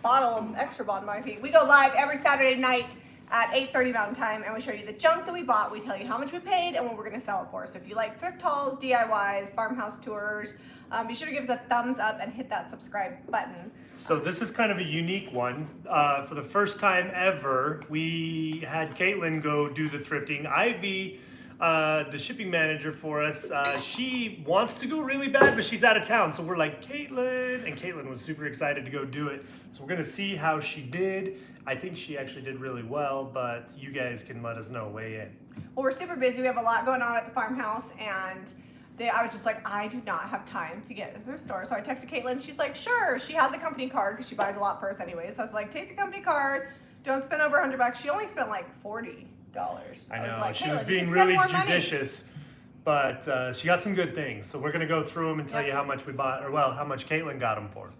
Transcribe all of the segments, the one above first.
bottle of extra Bon my feet. We go live every Saturday night at 8:30 Mountain Time, and we show you the junk that we bought. We tell you how much we paid and what we're going to sell it for. So if you like thrift hauls, DIYs, farmhouse tours, be sure to give us a thumbs up and hit that subscribe button. So this is kind of a unique one. For the first time ever, we had Kaitlynn go do the thrifting. Ivy, the shipping manager for us, she wants to go really bad, but she's out of town. So we're like, Kaitlynn, and Kaitlynn was super excited to go do it. So we're gonna see how she did. I think she actually did really well, but you guys can let us know, weigh in. Well, we're super busy. We have a lot going on at the farmhouse, and I was just like, I do not have time to get to the thrift store. So I texted Kaitlynn. She's like, sure. She has a company card because she buys a lot for us anyway. So I was like, take the company card. Don't spend over $100. She only spent like $40. I know, like, she was being really judicious, but she got some good things. So we're gonna go through them and tell you how much we bought, or well, how much Kaitlynn got them for.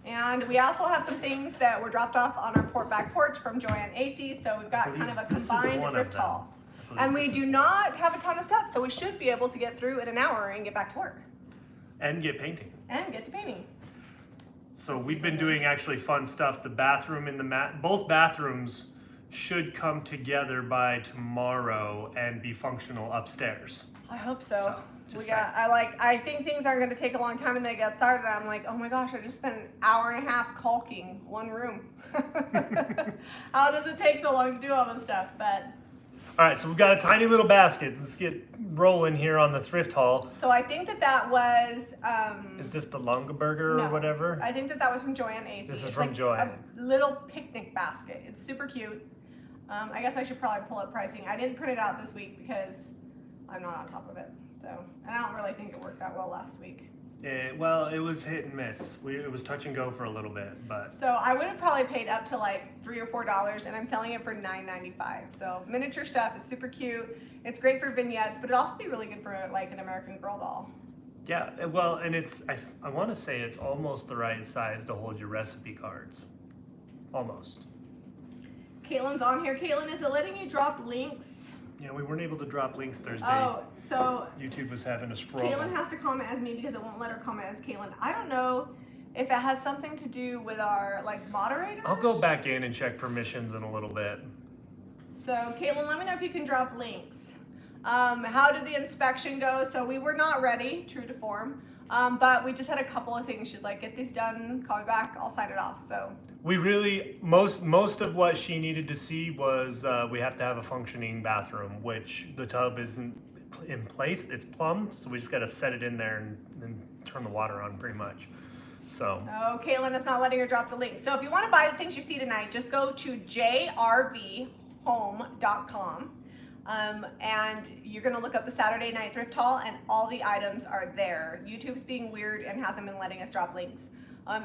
And we also have some things that were dropped off on our back porch from Joanne AC. So we've got kind of a combined thrift haul. And we do not have a ton of stuff, so we should be able to get through in an hour and get back to work. And get painting. And get to painting. So we've been doing actually fun stuff. The bathroom and both bathrooms should come together by tomorrow and be functional upstairs. I hope so. I think things are going to take a long time and they get started. I'm like, oh my gosh, I just spent an hour and a half caulking one room. How does it take so long to do all this stuff? But all right, so we've got a tiny little basket. Let's get rolling here on the thrift haul. So I think that was... is this the Longaberger or whatever? I think that was from Joanne AC. This is from Joanne. A little picnic basket. It's super cute. I guess I should probably pull up pricing. I didn't print it out this week because I'm not on top of it. So, and I don't really think it worked that well last week. Well, it was hit and miss. It was touch and go for a little bit, but. So I would have probably paid up to like $3 or $4, and I'm selling it for $9.95. So miniature stuff is super cute. It's great for vignettes, but it'd also be really good for like an American Girl doll. Yeah, well, and I want to say it's almost the right size to hold your recipe cards. Almost. Kaitlynn's on here. Kaitlynn, is it letting you drop links? Yeah, we weren't able to drop links Thursday. Oh, so YouTube was having a struggle. Kaitlynn has to comment as me because it won't let her comment as Kaitlynn. I don't know if it has something to do with our like moderators. I'll go back in and check permissions in a little bit. So Kaitlynn, let me know if you can drop links. How did the inspection go? So we were not ready, true to form, but we just had a couple of things. She's like, get these done, call me back, I'll sign it off. So we really, most of what she needed to see was we have to have a functioning bathroom, which the tub isn't in place, it's plumbed, so we just got to set it in there and turn the water on pretty much. So. Oh, Kaitlynn, it's not letting her drop the link. So if you want to buy the things you see tonight, just go to jrvhome.com. And you're going to look up the Saturday night thrift haul and all the items are there. YouTube's being weird and hasn't been letting us drop links.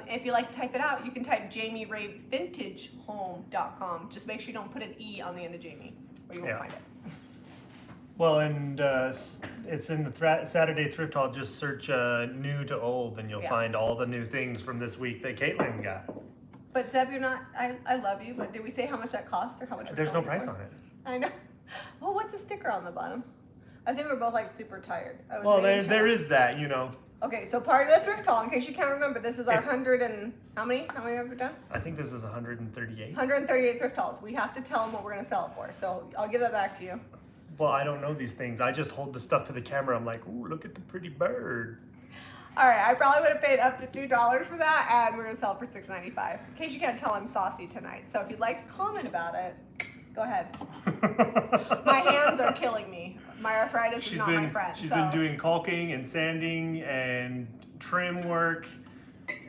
If you like to type it out, you can type JamiRayVintageHome.com. Just make sure you don't put an E on the end of Jami or you won't find it. Well, and it's in the Saturday thrift haul. Just search new to old and you'll find all the new things from this week that Kaitlynn got. But Zeb, you're not, I love you, but did we say how much that cost or how much? There's no price on it. I know. Well, what's the sticker on the bottom? I think we're both like super tired. Well, there is that, you know. Okay, so part of the thrift haul, in case you can't remember, this is our 100 and how many? How many have we done? I think this is 138. 138 thrift hauls. We have to tell them what we're going to sell it for. So I'll give that back to you. Well, I don't know these things. I just hold the stuff to the camera. I'm like, ooh, look at the pretty bird. All right, I probably would have paid up to $2 for that, and we're going to sell it for $6.95. In case you can't tell, I'm saucy tonight. So if you'd like to comment about it, go ahead. My hands are killing me. My arthritis is not my friend. She's been doing caulking and sanding and trim work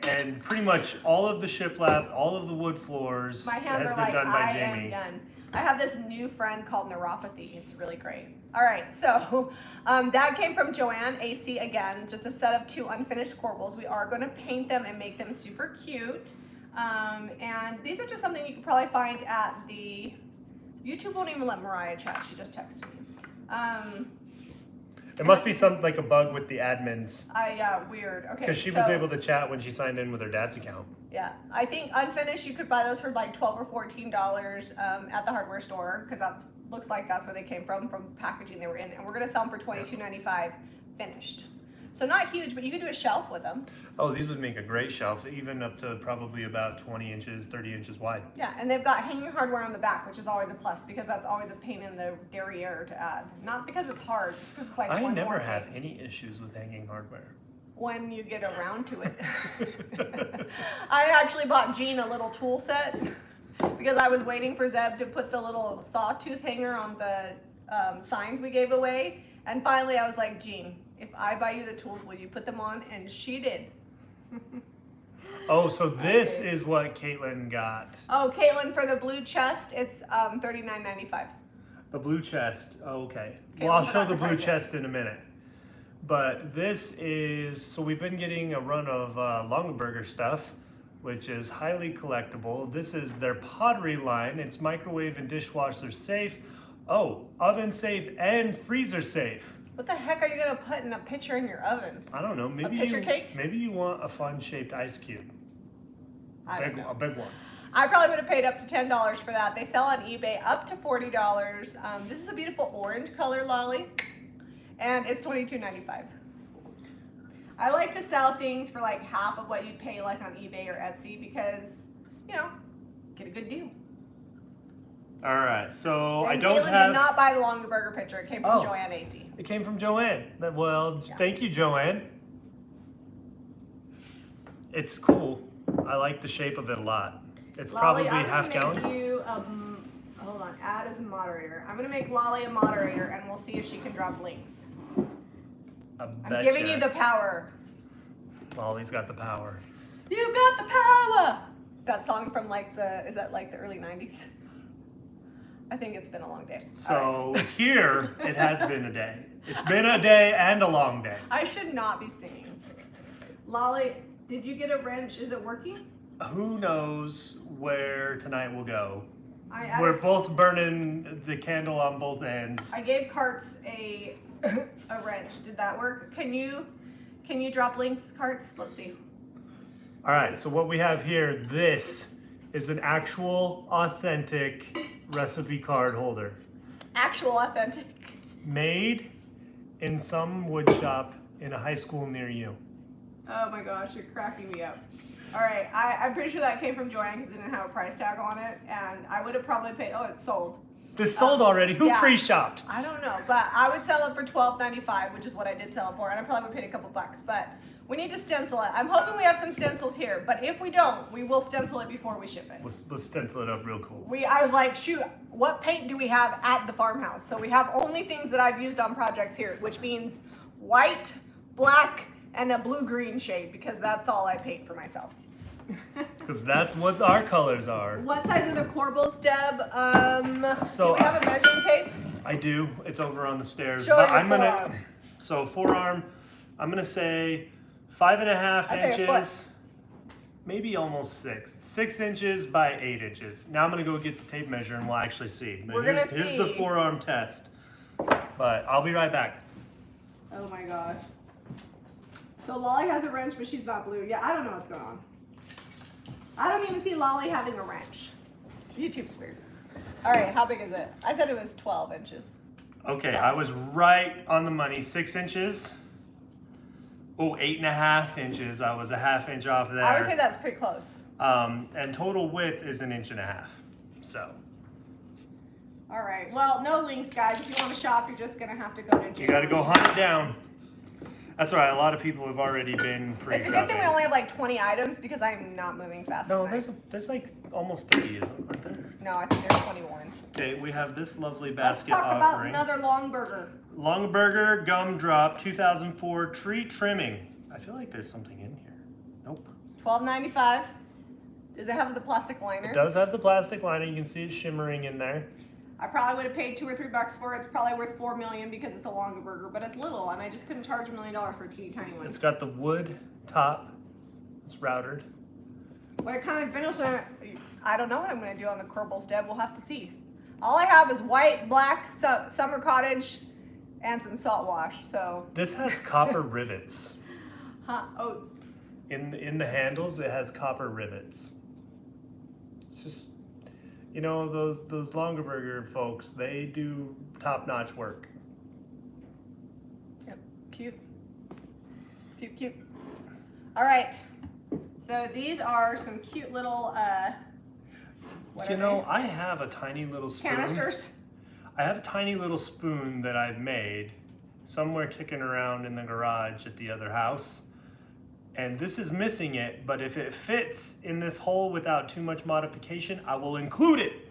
and pretty much all of the shiplap, all of the wood floors my hands has are been like, done by I Jami. am done. I have this new friend called neuropathy. It's really great. All right, so that came from Joanne AC again, just a set of 2 unfinished corbels. We are going to paint them and make them super cute. And these are just something you can probably find at the... YouTube won't even let Mariah chat. She just texted me. There must be some like a bug with the admins. Weird. Okay. Because she was able to chat when she signed in with her dad's account. Yeah, I think unfinished you could buy those for like $12 or $14 at the hardware store because looks like that's where they came from packaging they were in, and we're gonna sell them for $22.95 finished. So not huge, but you could do a shelf with them. Oh, these would make a great shelf, even up to probably about 20 inches, 30 inches wide. Yeah, and they've got hanging hardware on the back, which is always a plus because that's always a pain in the derriere to add. Not because it's hard, just because it's like I one never more have thing. any issues with hanging hardware. When you get around to it. I actually bought Jean a little tool set because I was waiting for Zeb to put the little sawtooth hanger on the signs we gave away. And finally I was like, Jean, if I buy you the tools, will you put them on? And she did. Oh, so this is what Kaitlynn got. Oh, Kaitlynn, for the blue chest, it's $39.95. The blue chest. Oh, okay. Kaitlynn Well, I'll show forgot the to blue price it. chest in a minute. But this is, so we've been getting a run of Longaberger stuff, which is highly collectible. This is their pottery line. It's microwave and dishwasher safe. Oh, oven safe and freezer safe. What the heck are you gonna put in a pitcher in your oven? I don't know. Maybe pitcher cake? Maybe you want a fun shaped ice cube. I don't know. A big one. I probably would have paid up to $10 for that. They sell on eBay up to $40. This is a beautiful orange color lolly, and it's $22.95. I like to sell things for like half of what you'd pay like on eBay or Etsy because, you know, get a good deal. All right, so And I don't Kaitlynn have. did not buy the Longaberger pitcher. It came from Oh. Joanne AC. It came from Joanne. Well, Yeah. thank you, Joanne. It's cool. I like the shape of it a lot. It's Lolly, probably half I'm gallon. gonna make you, hold on, add as a moderator. I'm gonna make Lolly a moderator and we'll see if she can drop links. I'm giving you the power. Lolly's got the power. You got the power! That song from like is that like the early 90s? I think it's been a long day. All So here, it has been a day. It's been a day and a long day. I should not be singing. Lolly, did you get a wrench? Is it working? Who knows where tonight will go? I We're both burning the candle on both ends. I gave Carts a wrench. Did that work? Can you drop links, Carts? Let's see. All right, so what we have here, this is an actual authentic recipe card holder. Actual authentic. Made in some wood shop in a high school near you. Oh my gosh, you're cracking me up. All right, I'm pretty sure that came from Joanne because it didn't have a price tag on it, and I would have probably paid. Oh, it's sold. This sold already. Who yeah. pre-shopped? I don't know, but I would sell it for $12.95, which is what I did sell it for, and I probably would have paid a couple bucks. But we need to stencil it. I'm hoping we have some stencils here, but if we don't, we will stencil it before we ship it. We'll stencil it up real cool. I was like, shoot, what paint do we have at the farmhouse? So we have only things that I've used on projects here, which means white, black, and a blue-green shade, because that's all I paint for myself. Because that's what our colors are. What size are the corbels, Deb? So, do we have a measuring tape? I do. It's over on the stairs. Show but your I'm gonna. forearm. So forearm, I'm gonna say 5.5 I'd say a inches, maybe almost 6. 6 inches by 8 inches. Now I'm gonna go get the tape measure and we'll actually see. Now We're gonna here's see. the forearm test. But I'll be right back. Oh my gosh. So Lolly has a wrench, but she's not blue. Yeah, I don't know what's going on. I don't even see Lolly having a wrench. YouTube's weird. All right, how big is it? I said it was 12 inches. Okay, I was right on the money. 6 inches. Oh, 8.5 inches. I was a half inch off there. I would say that's pretty close. And total width is 1.5 inches. So All right, well, no links, guys. If you want to shop, you're just going to have to go to Jami. you got to go hunt it down. That's right. A lot of people have already been pre-shopping. It's a good thing we only have like 20 items because I'm not moving fast No, tonight. there's like almost 30, aren't there? No, I think there's 21. Okay, we have this lovely Let's basket talk about offering. another long burger. Longaberger Gumdrop 2004 tree trimming. I feel like there's something in here. Nope. $12.95. Does it have the plastic liner? It does have the plastic liner. You can see it shimmering in there. I probably would have paid $2 or $3 for it. It's probably worth $4 million because it's a longer burger, but it's little, and I just couldn't charge $1 million for a teeny tiny one. It's got the wood top. It's routed. What kind of finish? I don't know what I'm going to do on the corbels, Deb. We'll have to see. All I have is white, black, summer cottage, and some salt wash. So. This has copper rivets. Huh? Oh. In the handles, it has copper rivets. It's just, you know, those Longaberger folks, they do top-notch work. Yep. Cute. Cute, cute. All right. So these are some cute little, I have a tiny little spoon. Canisters. I have a tiny little spoon that I've made somewhere kicking around in the garage at the other house. And this is missing it, but if it fits in this hole without too much modification, I will include it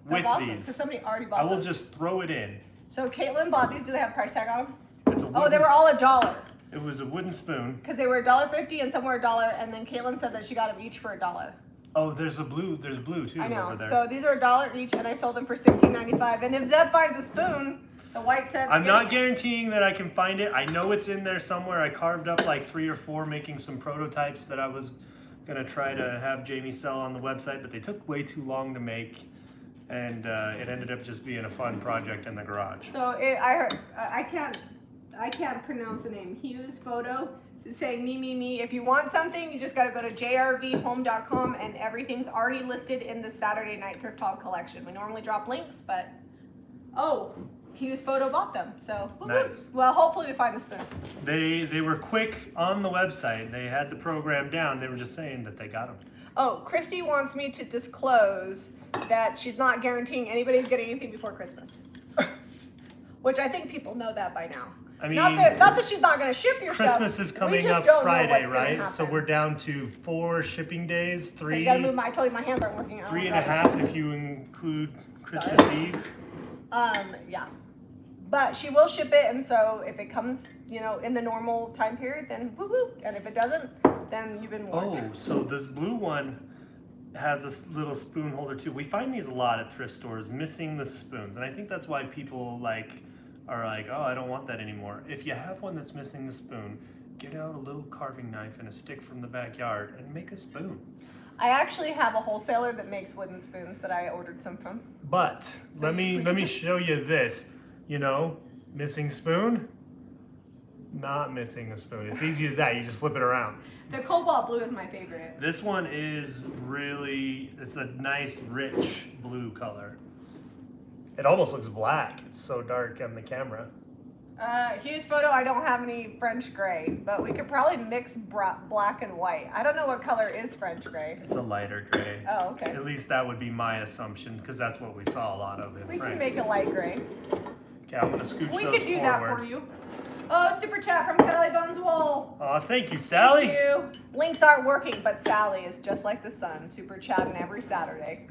with That's awesome, these. because somebody already bought I will those. just throw it in. So Kaitlynn bought these. Do they have a price tag on them? It's a wooden, Oh, they were all $1. It was a wooden spoon. Because they were $1.50 and some were $1, and then Kaitlynn said that she got them each for $1. Oh, there's blue too I know. over there. So these are $1 each, and I sold them for $16.95. And if Zeb finds a spoon, the white set's I'm not getting it. guaranteeing that I can find it. I know it's in there somewhere. I carved up like 3 or 4 making some prototypes that I was gonna try to have Jami sell on the website, but they took way too long to make, and it ended up just being a fun project in the garage. So I heard, I can't pronounce the name. Hughes Photo. So saying me. If you want something, you just got to go to jrvhome.com, and everything's already listed in the Saturday Night Thrift Haul collection. We normally drop links, but Hughes Photo bought them. So Nice. Well, hopefully we find the spoon. They were quick on the website. They had the program down. They were just saying that they got them. Oh, Christy wants me to disclose that she's not guaranteeing anybody's getting anything before Christmas. Which I think people know that by now. I mean, not that she's not going to ship your stuff. Christmas is We coming just up don't know Friday, what's gonna right? happen. So we're down to 4 shipping days, 3, You gotta move I told you my hands aren't working out. 3.5 if you include Christmas Sorry. Eve. Yeah. But she will ship it, and so if it comes, in the normal time period, then woo-woo. And if it doesn't, then you've been warned. Oh, so this blue one has a little spoon holder too. We find these a lot at thrift stores, missing the spoons. And I think that's why people are like, oh, I don't want that anymore. If you have one that's missing the spoon, get out a little carving knife and a stick from the backyard and make a spoon. I actually have a wholesaler that makes wooden spoons that I ordered some from. But So let me show you this. Missing spoon, not missing a spoon. It's easy as that. You just flip it around. The cobalt blue is my favorite. This one is it's a nice rich blue color. It almost looks black. It's so dark on the camera. Hughes Photo, I don't have any French gray, but we could probably mix black and white. I don't know what color is French gray. It's a lighter gray. Oh, okay. At least that would be my assumption, because that's what we saw a lot of in We France. can make a light gray. Okay, I'm gonna scooch We those could do that forward. for you. Oh, super chat from Sally Bunswell. Oh, thank you, Sally. Thank you. Links aren't working, but Sally is just like the sun, super chatting every Saturday.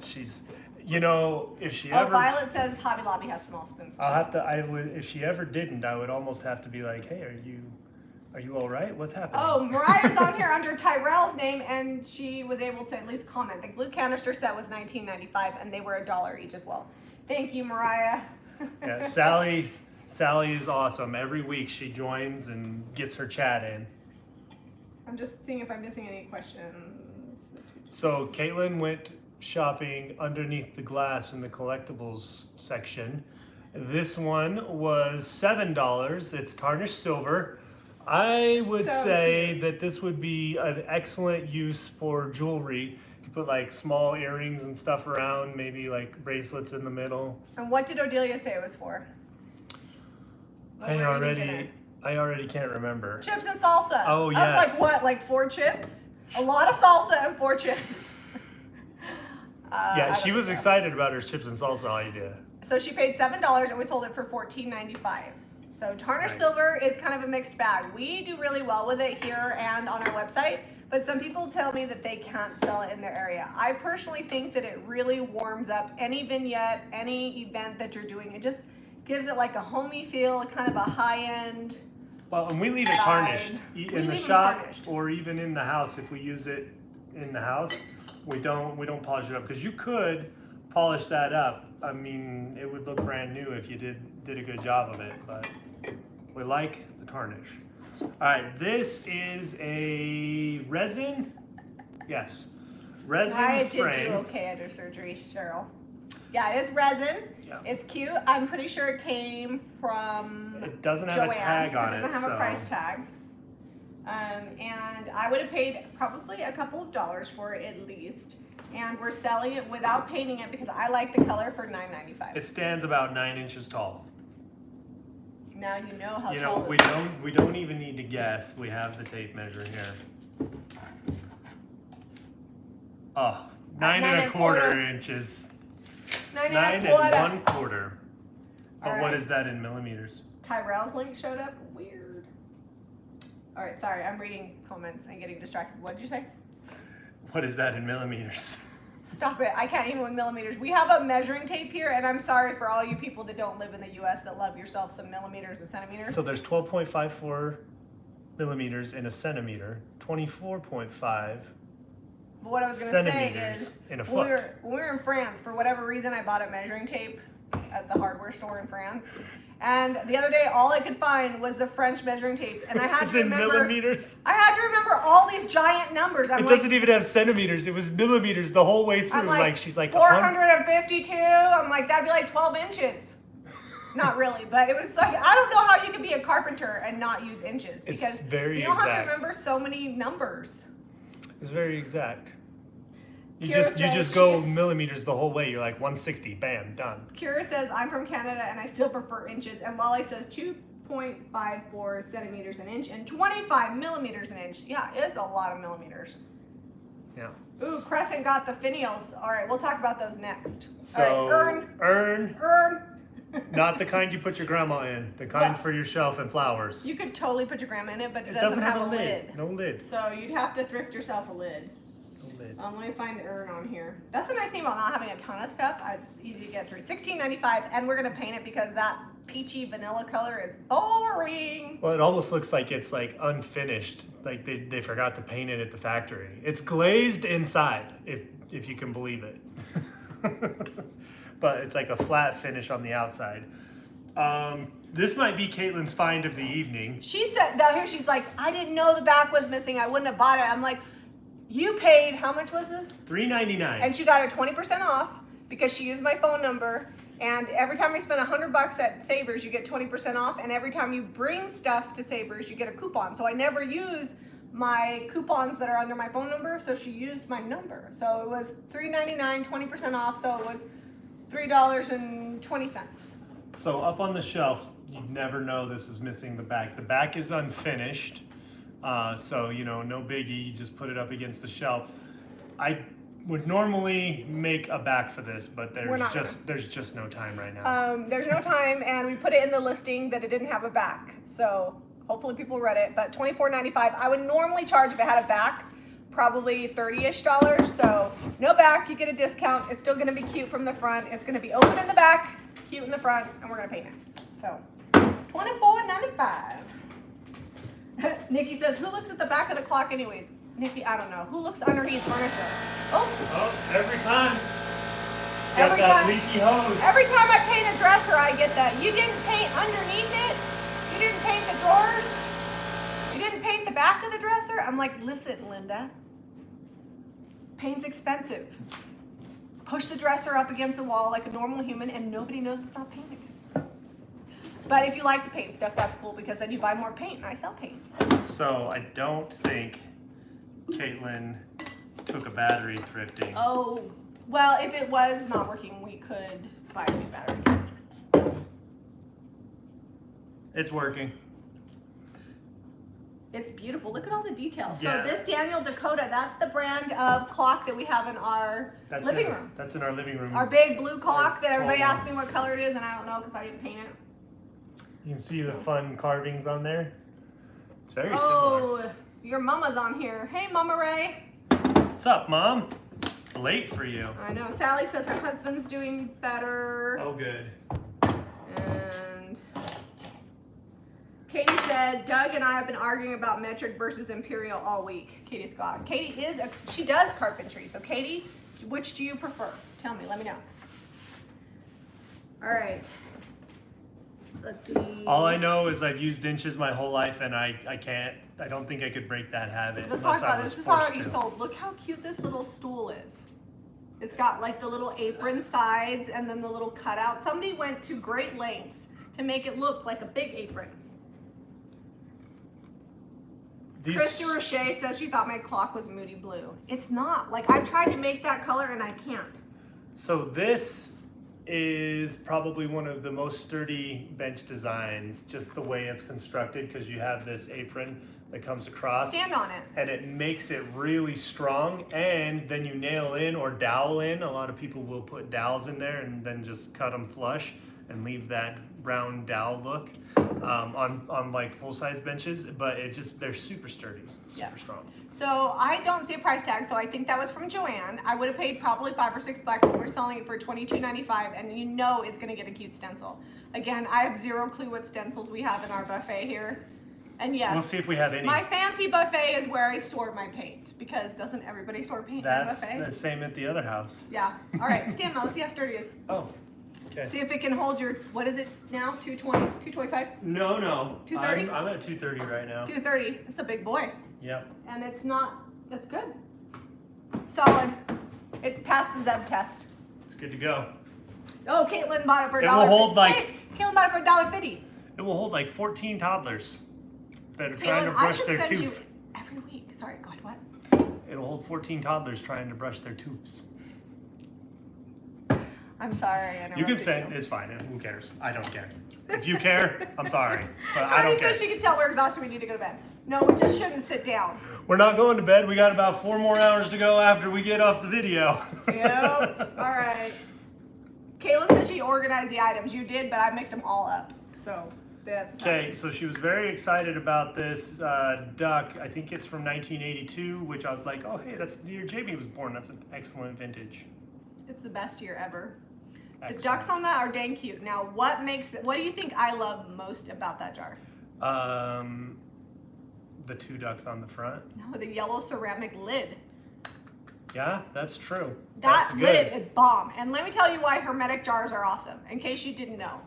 She's, if she ever. Violet says Hobby Lobby has small spoons. If she ever didn't, I would almost have to be like, hey, are you all right? What's happening? Oh, Mariah's on here under Tyrell's name, and she was able to at least comment. The blue canister set was $19.95, and they were $1 each as well. Thank you, Mariah. Yeah, Sally is awesome. Every week she joins and gets her chat in. I'm just seeing if I'm missing any questions. So Kaitlynn went shopping underneath the glass in the collectibles section. This one was $7. It's Tarnish Silver. I would So say cute. that this would be an excellent use for jewelry. You could put small earrings and stuff around, maybe bracelets in the middle. And what did Odelia say it was for? What I were you eating already dinner? can't remember. Chips and salsa. Oh, I was yes. like, what, 4 chips? A lot of salsa and 4 chips. Yeah, I she don't was know. excited about her chips and salsa idea. So she paid $7 and we sold it for $14.95. So Tarnish Nice. Silver is kind of a mixed bag. We do really well with it here and on our website, but some people tell me that they can't sell it in their area. I personally think that it really warms up any vignette, any event that you're doing. It just gives it like a homey feel, kind of a high-end. Well, and we leave it Vibe. tarnished We in the leave 'em shop tarnished. or even in the house. If we use it in the house, we don't polish it up, because you could polish that up. I mean, it would look brand new if you did a good job of it, but we like the tarnish. All right, this is a resin. Yes, resin I did frame. do okay under surgery, Cheryl. Yeah, it is resin. Yeah. It's cute. I'm pretty sure it came from It doesn't have Joanne, a tag on so it, it doesn't have so a price tag. And I would have paid probably a couple of dollars for it at least. And we're selling it without painting it because I like the color for $9.95. it stands about 9 inches tall. Now you know how You tall know, this is. we don't even need to guess. We have the tape measure here. Oh, 9 1/4 inches. 9 9 1/4. But All what right. is that in millimeters? Tyrell's link showed up. Weird. All right, sorry, I'm reading comments and getting distracted. What did you say? What is that in millimeters? Stop it. I can't even with millimeters. We have a measuring tape here, and I'm sorry for all you people that don't live in the U.S. that love yourself some millimeters and centimeters. So there's 12.54 millimeters in a centimeter, 24.5 But what I was going to say centimeters is, in a when foot. we were in France, for whatever reason, I bought a measuring tape at the hardware store in France. And the other day, all I could find was the French measuring tape, and I had It's to in remember. millimeters. I had to remember all these giant numbers. I'm It like, doesn't even have centimeters. It was millimeters the whole way through. I'm like, she's like 452. I'm like, that'd be like 12 inches. Not really, but it was like, I don't know how you can be a carpenter and not use inches, because very you don't have to exact. remember so many numbers. It's very exact. You Kira says just go millimeters the whole way. You're like 160, bam, done. Kira says, I'm from Canada and I still prefer inches. And Molly says 2.54 centimeters an inch and 25 millimeters an inch. Yeah, it's a lot of millimeters. Yeah. Ooh, Crescent got the finials. All right, we'll talk about those next. So All right, urn, not the kind you put your grandma in, the kind No. for your shelf and flowers. You could totally put your grandma in it, but It doesn't have a lid. lid. No lid. So you'd have to thrift yourself a lid. No lid. Let me find the urn on here. That's a nice thing about not having a ton of stuff. It's easy to get through. $16.95, and we're gonna paint it because that peachy vanilla color is boring. Well, it almost looks like it's like unfinished. Like they forgot to paint it at the factory. It's glazed inside, if you can believe it. But it's like a flat finish on the outside. This might be Kaitlyn's find of the evening. She said, now here she's like, I didn't know the back was missing. I wouldn't have bought it. I'm like, you paid, how much was this? $3.99. And she got it 20% off because she used my phone number. And every time you spend $100 at Savers, you get 20% off. And every time you bring stuff to Savers, you get a coupon. So I never use my coupons that are under my phone number. So she used my number. So it was $3.99, 20% off. So it was $3.20. So up on the shelf, you'd never know this is missing the back. The back is unfinished. So, you know, no biggie. You just put it up against the shelf. I would normally make a back for this, but there's just no time right now. There's no time, and we put it in the listing that it didn't have a back. So hopefully people read it, but $24.95. I would normally charge if it had a back, probably $30-ish. So no back, you get a discount. It's still gonna be cute from the front. It's gonna be open in the back, cute in the front, and we're gonna paint it. So $24.95. Nikki says, who looks at the back of the clock anyways? Nikki, I don't know. Who looks underneath furniture? Oops. Oh, every time. Every Got that time. leaky hose. Every time I paint a dresser, I get that. You didn't paint underneath it? You didn't paint the drawers? You didn't paint the back of the dresser? I'm like, listen, Linda. Paint's expensive. Push the dresser up against the wall like a normal human and nobody knows it's not painted. But if you like to paint stuff, that's cool because then you buy more paint and I sell paint. So I don't think Kaitlynn took a battery thrifting. Oh, well, if it was not working, we could buy a new battery. It's working. It's beautiful. Look at all the details. Yeah. So this Daniel Dakota, that's the brand of clock that we have in our living room. That's in our living room. Our big blue clock that everybody tall one. asks me what color it is, and I don't know because I didn't paint it. You can see the fun carvings on there. It's very similar. Oh, your mama's on here. Hey, Mama Ray. What's up, Mom? It's late for you. I know. Sally says her husband's doing better. Oh, good. And Katie said, Doug and I have been arguing about metric versus imperial all week. Katie Scott. Katie she does carpentry. So Katie, which do you prefer? Tell me, let me know. All right. Let's see. All I know is I've used inches my whole life, and I don't think I could break that habit Let's talk unless I about was this. This is forced already to. sold. Look how cute this little stool is. It's got like the little apron sides and then the little cutout. Somebody went to great lengths to make it look like a big apron. Christy Roche says she thought my clock was moody blue. It's not. Like, I've tried to make that color and I can't. So this is probably one of the most sturdy bench designs, just the way it's constructed, because you have this apron that comes across. Stand on it. And it makes it really strong, and then you nail in or dowel in. A lot of people will put dowels in there and then just cut them flush and leave that round dowel look on like full-size benches, but they're super sturdy, super strong. So I don't see a price tag, so I think that was from Joanne. I would have paid probably $5 or $6, and we're selling it for $22.95, and you know it's gonna get a cute stencil. Again, I have zero clue what stencils we have in our buffet here. And yes, we'll see if we have any. My fancy buffet is where I store my paint, because doesn't everybody store paint in a buffet? That's the same at the other house. Yeah. All right, stand on. Let's see how sturdy it is. Oh, okay. See if it can hold your, what is it now? 220, 225? No. 230? I'm at 230 right now. 230. It's a big boy. Yep. And it's good. Solid. It passed the Zeb test. It's good to go. Oh, Kaitlynn bought it for $1. It will hold like. Hey, Kaitlynn bought it for $1.50. It will hold like 14 toddlers that are Kaitlynn, trying to brush their I should send tooth. you every week. Sorry, go ahead, what? It'll hold 14 toddlers trying to brush their tooths. I'm sorry. I You can send, it's fine. Who cares? I don't care. If you care, I'm sorry, but I don't care. She can tell we're exhausted. We need to go to bed. No, we just shouldn't sit down. We're not going to bed. We got about 4 more hours to go after we get off the video. Yep. All right. Kayla says she organized the items. You did, but I mixed them all up. So that's okay. So she was very excited about this duck. I think it's from 1982, which I was like, oh hey, that's the year Jami was born. That's an excellent vintage. It's the best year ever. Excellent. The ducks on that are dang cute. Now, what do you think I love most about that jar? The 2 ducks on the front. No, the yellow ceramic lid. Yeah, that's true. That that's lid is bomb. And let me tell you why hermetic jars are awesome, in case you didn't know.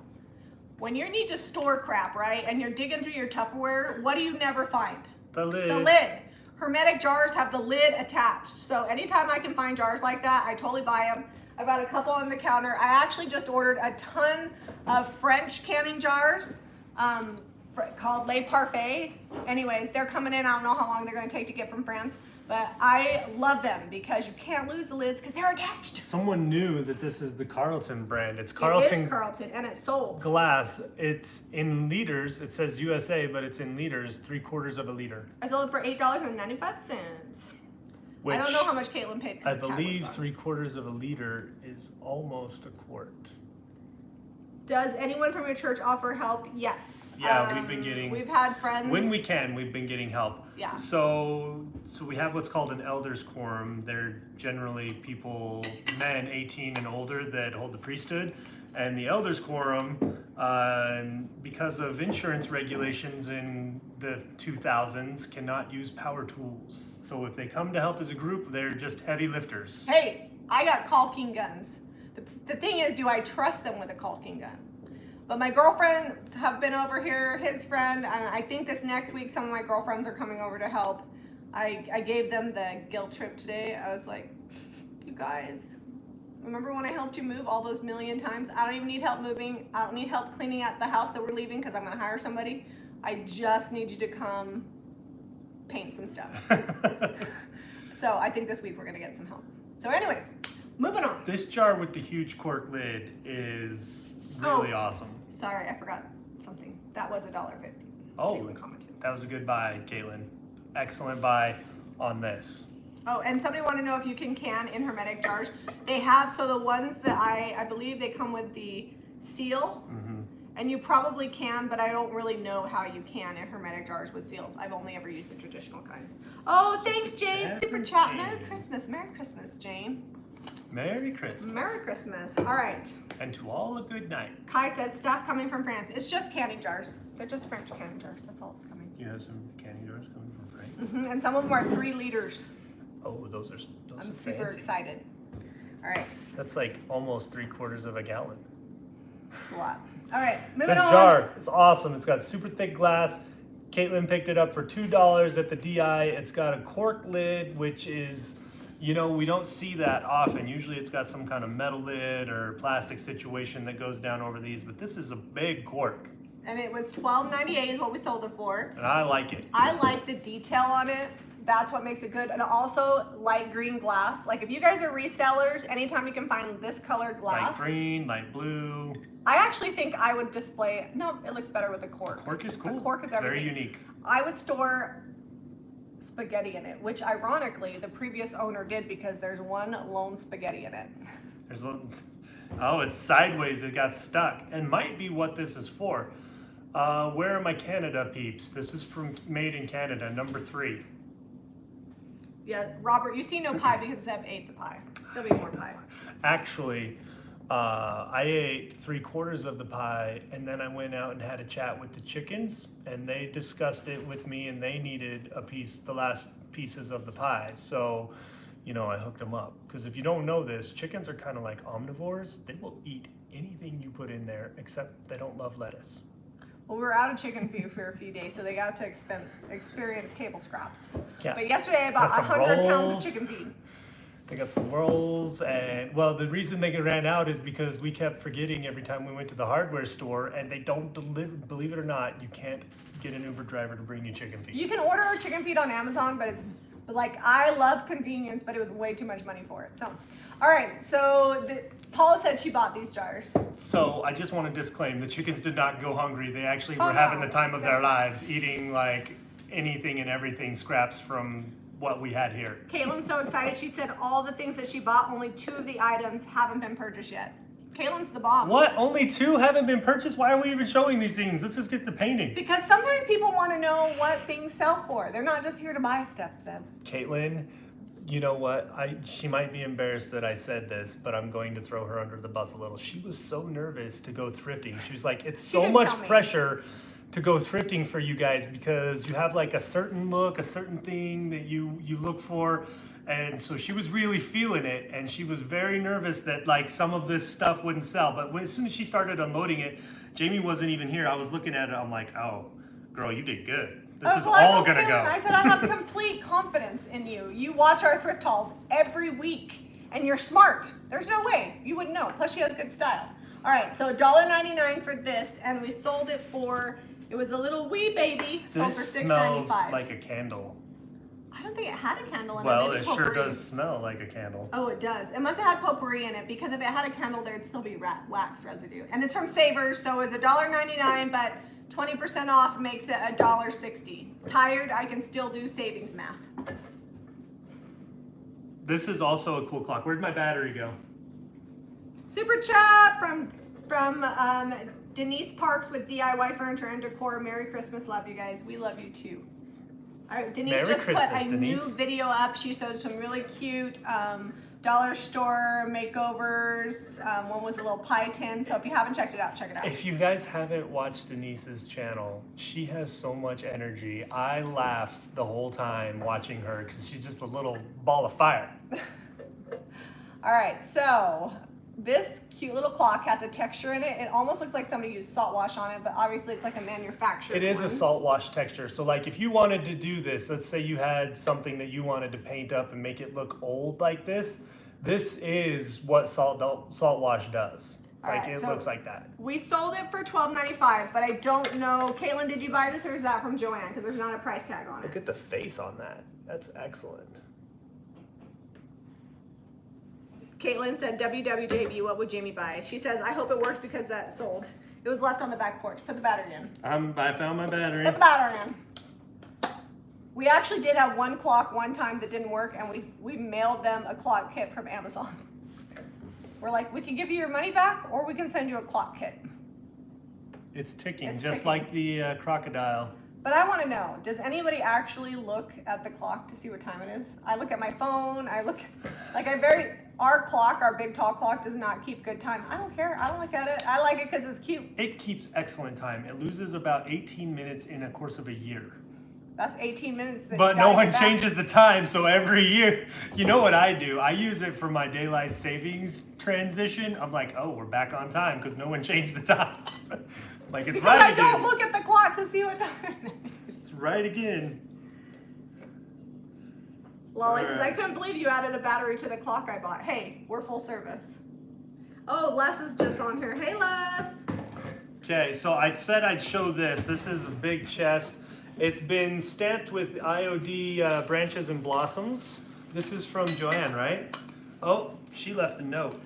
When you need to store crap, right, and you're digging through your Tupperware, what do you never find? The lid. The lid. Hermetic jars have the lid attached. So anytime I can find jars like that, I totally buy them. I've got a couple on the counter. I actually just ordered a ton of French canning jars called Le Parfait. Anyways, they're coming in. I don't know how long they're going to take to get from France, but I love them because you can't lose the lids because they're attached. Someone knew that this is the Carlton brand. It's Carlton. It is Carlton, and it's sold. Glass. It's in liters. It says USA, but it's in liters, 3/4 of a liter. I sold it for $8.95. I don't know how much Kaitlynn paid. I believe 3/4 of a liter is almost a quart. Does anyone from your church offer help? Yes. Yeah, we've had friends. When we can, we've been getting help. Yeah. So we have what's called an elders quorum. They're generally people, men 18 and older, that hold the priesthood. And the elders quorum, because of insurance regulations in the 2000s, cannot use power tools. So if they come to help as a group, they're just heavy lifters. Hey, I got caulking guns. The thing is, do I trust them with a caulking gun? But my girlfriends have been over here, his friend, and I think this next week some of my girlfriends are coming over to help. I gave them the guilt trip today. I was like, you guys, remember when I helped you move all those million times? I don't even need help moving. I don't need help cleaning out the house that we're leaving because I'm going to hire somebody. I just need you to come paint some stuff. So I think this week we're going to get some help. So anyways, moving on. This jar with the huge cork lid is really awesome. Sorry, I forgot something. That was $1.50. Oh, that was a good buy, Kaitlynn. Excellent buy on this. Oh, and somebody wanted to know if you can in hermetic jars. They have, so the ones that I believe they come with the seal. Mm-hmm. And you probably can, but I don't really know how you can in hermetic jars with seals. I've only ever used the traditional kind. Oh, thanks, Jane. Super chat. Merry Christmas. Merry Christmas, Jane. Merry Christmas. Merry Christmas. All right. And to all a good night. Kai says stuff coming from France. It's just canning jars. They're just French canning jars. That's all that's coming. You have some canning jars coming from France? Mm-hmm. And some of them are 3 liters. Oh, those are I'm super excited. All right. That's like almost 3/4 of a gallon. That's a lot. All right, moving on. This jar is awesome. It's got super thick glass. Kaitlynn picked it up for $2 at the DI. It's got a cork lid, which is, we don't see that often. Usually it's got some kind of metal lid or plastic situation that goes down over these, but this is a big cork. And it was $12.98 is what we sold it for. And I like it. I like the detail on it. That's what makes it good. And also light green glass. Like if you guys are resellers, anytime you can find this color glass. Light green, light blue. I actually think I would display, no, it looks better with the cork. Cork is cool. The cork is everything. Very unique. I would store spaghetti in it, which ironically the previous owner did because there's one lone spaghetti in it. There's a, oh, it's sideways. It got stuck, and might be what this is for. Where are my Canada peeps? This is from made in Canada, number 3. Yeah, Robert, you see no pie because Zeb ate the pie. There'll be more pie. Actually, I ate 3/4 of the pie, and then I went out and had a chat with the chickens, and they discussed it with me, and they needed a piece, the last pieces of the pie. So, you know, I hooked them up. Because if you don't know this, chickens are kind of like omnivores. They will eat anything you put in there, except they don't love lettuce. Well, we were out of chicken food for a few days, so they got to experience table scraps. Yeah. But yesterday I bought Got some 100 pounds rolls. of chicken feed. They got some rolls, and well, the reason they ran out is because we kept forgetting every time we went to the hardware store, and they don't deliver. Believe it or not, you can't get an Uber driver to bring you chicken feed. You can order chicken feed on Amazon, but it's like, I love convenience, but it was way too much money for it. So, all right, so Paula said she bought these jars. So I just want to disclaim, the chickens did not go hungry. They actually Oh, were no. having the time of their lives, eating like anything and everything, scraps from what we had here. Kaitlyn's so excited. She said all the things that she bought, only 2 of the items haven't been purchased yet. Kaitlyn's the bomb. What? Only 2 haven't been purchased? Why are we even showing these things? Let's just get to painting. Because sometimes people want to know what things sell for. They're not just here to buy stuff, Zeb. Kaitlynn, you know what? She might be embarrassed that I said this, but I'm going to throw her under the bus a little. She was so nervous to go thrifting. She was like, it's She so didn't much tell me. pressure to go thrifting for you guys because you have like a certain look, a certain thing that you look for. And so she was really feeling it, and she was very nervous that like some of this stuff wouldn't sell. But as soon as she started unloading it, Jami wasn't even here. I was looking at it. I'm like, oh, girl, you did good. This is Well, I all told gonna Kaitlynn, go. I said I have complete confidence in you. You watch our thrift hauls every week, and you're smart. There's no way you wouldn't know. Plus, she has good style. All right, so $1.99 for this, and we sold it for. It was a little wee baby, sold for This $6.95. smells like a candle. I don't think it had a candle in it. Well, Maybe it sure potpourri. does smell like a candle. Oh, it does. It must have had potpourri in it because if it had a candle, there'd still be wax residue. And it's from Savers, so it's $1.99, but 20% off makes it $1.60. Tired, I can still do savings math. This is also a cool clock. Where'd my battery go? Super chat from Denise Parks with DIY Furniture and Decor. Merry Christmas, love you guys. We love you too. All right, Denise Merry just Christmas, put a new Denise. video up. She showed some really cute dollar store makeovers. One was a little pie tin. So if you haven't checked it out, check it out. If you guys haven't watched Denise's channel, she has so much energy. I laugh the whole time watching her because she's just a little ball of fire. All right, so this cute little clock has a texture in it. It almost looks like somebody used salt wash on it, but obviously it's like a manufactured It is one. a salt wash texture. So like if you wanted to do this, let's say you had something that you wanted to paint up and make it look old like this is what salt wash does. All Like right, it so looks like that. We sold it for $12.95, but I don't know. Caitlin, did you buy this or is that from Joanne? Because there's not a price tag on it. Look at the face on that. That's excellent. Caitlin said, WWJB, what would Jami buy? She says, I hope it works because that sold. It was left on the back porch. Put the battery in. I found my battery. Put the battery in. We actually did have one clock one time that didn't work, and we mailed them a clock kit from Amazon. We're like, we can give you your money back, or we can send you a clock kit. It's ticking, It's just ticking. like the crocodile. But I want to know, does anybody actually look at the clock to see what time it is? I look at my phone. I look at, like our clock, our big tall clock does not keep good time. I don't care. I don't look at it. I like it because it's cute. It keeps excellent time. It loses about 18 minutes in a course of a year. That's 18 minutes. That But you no gotta one get back. changes the time, so every year, you know what I do? I use it for my daylight savings transition. I'm like, oh, we're back on time because no one changed the time. Like it's Because right I again. don't look at the clock to see what time it is. It's right again. Lolly says, I couldn't believe you added a battery to the clock I bought. Hey, we're full service. Oh, Les is just on here. Hey, Les. Okay, so I said I'd show this. This is a big chest, It's been stamped with IOD branches and blossoms. This is from Joanne, right? Oh, she left a note.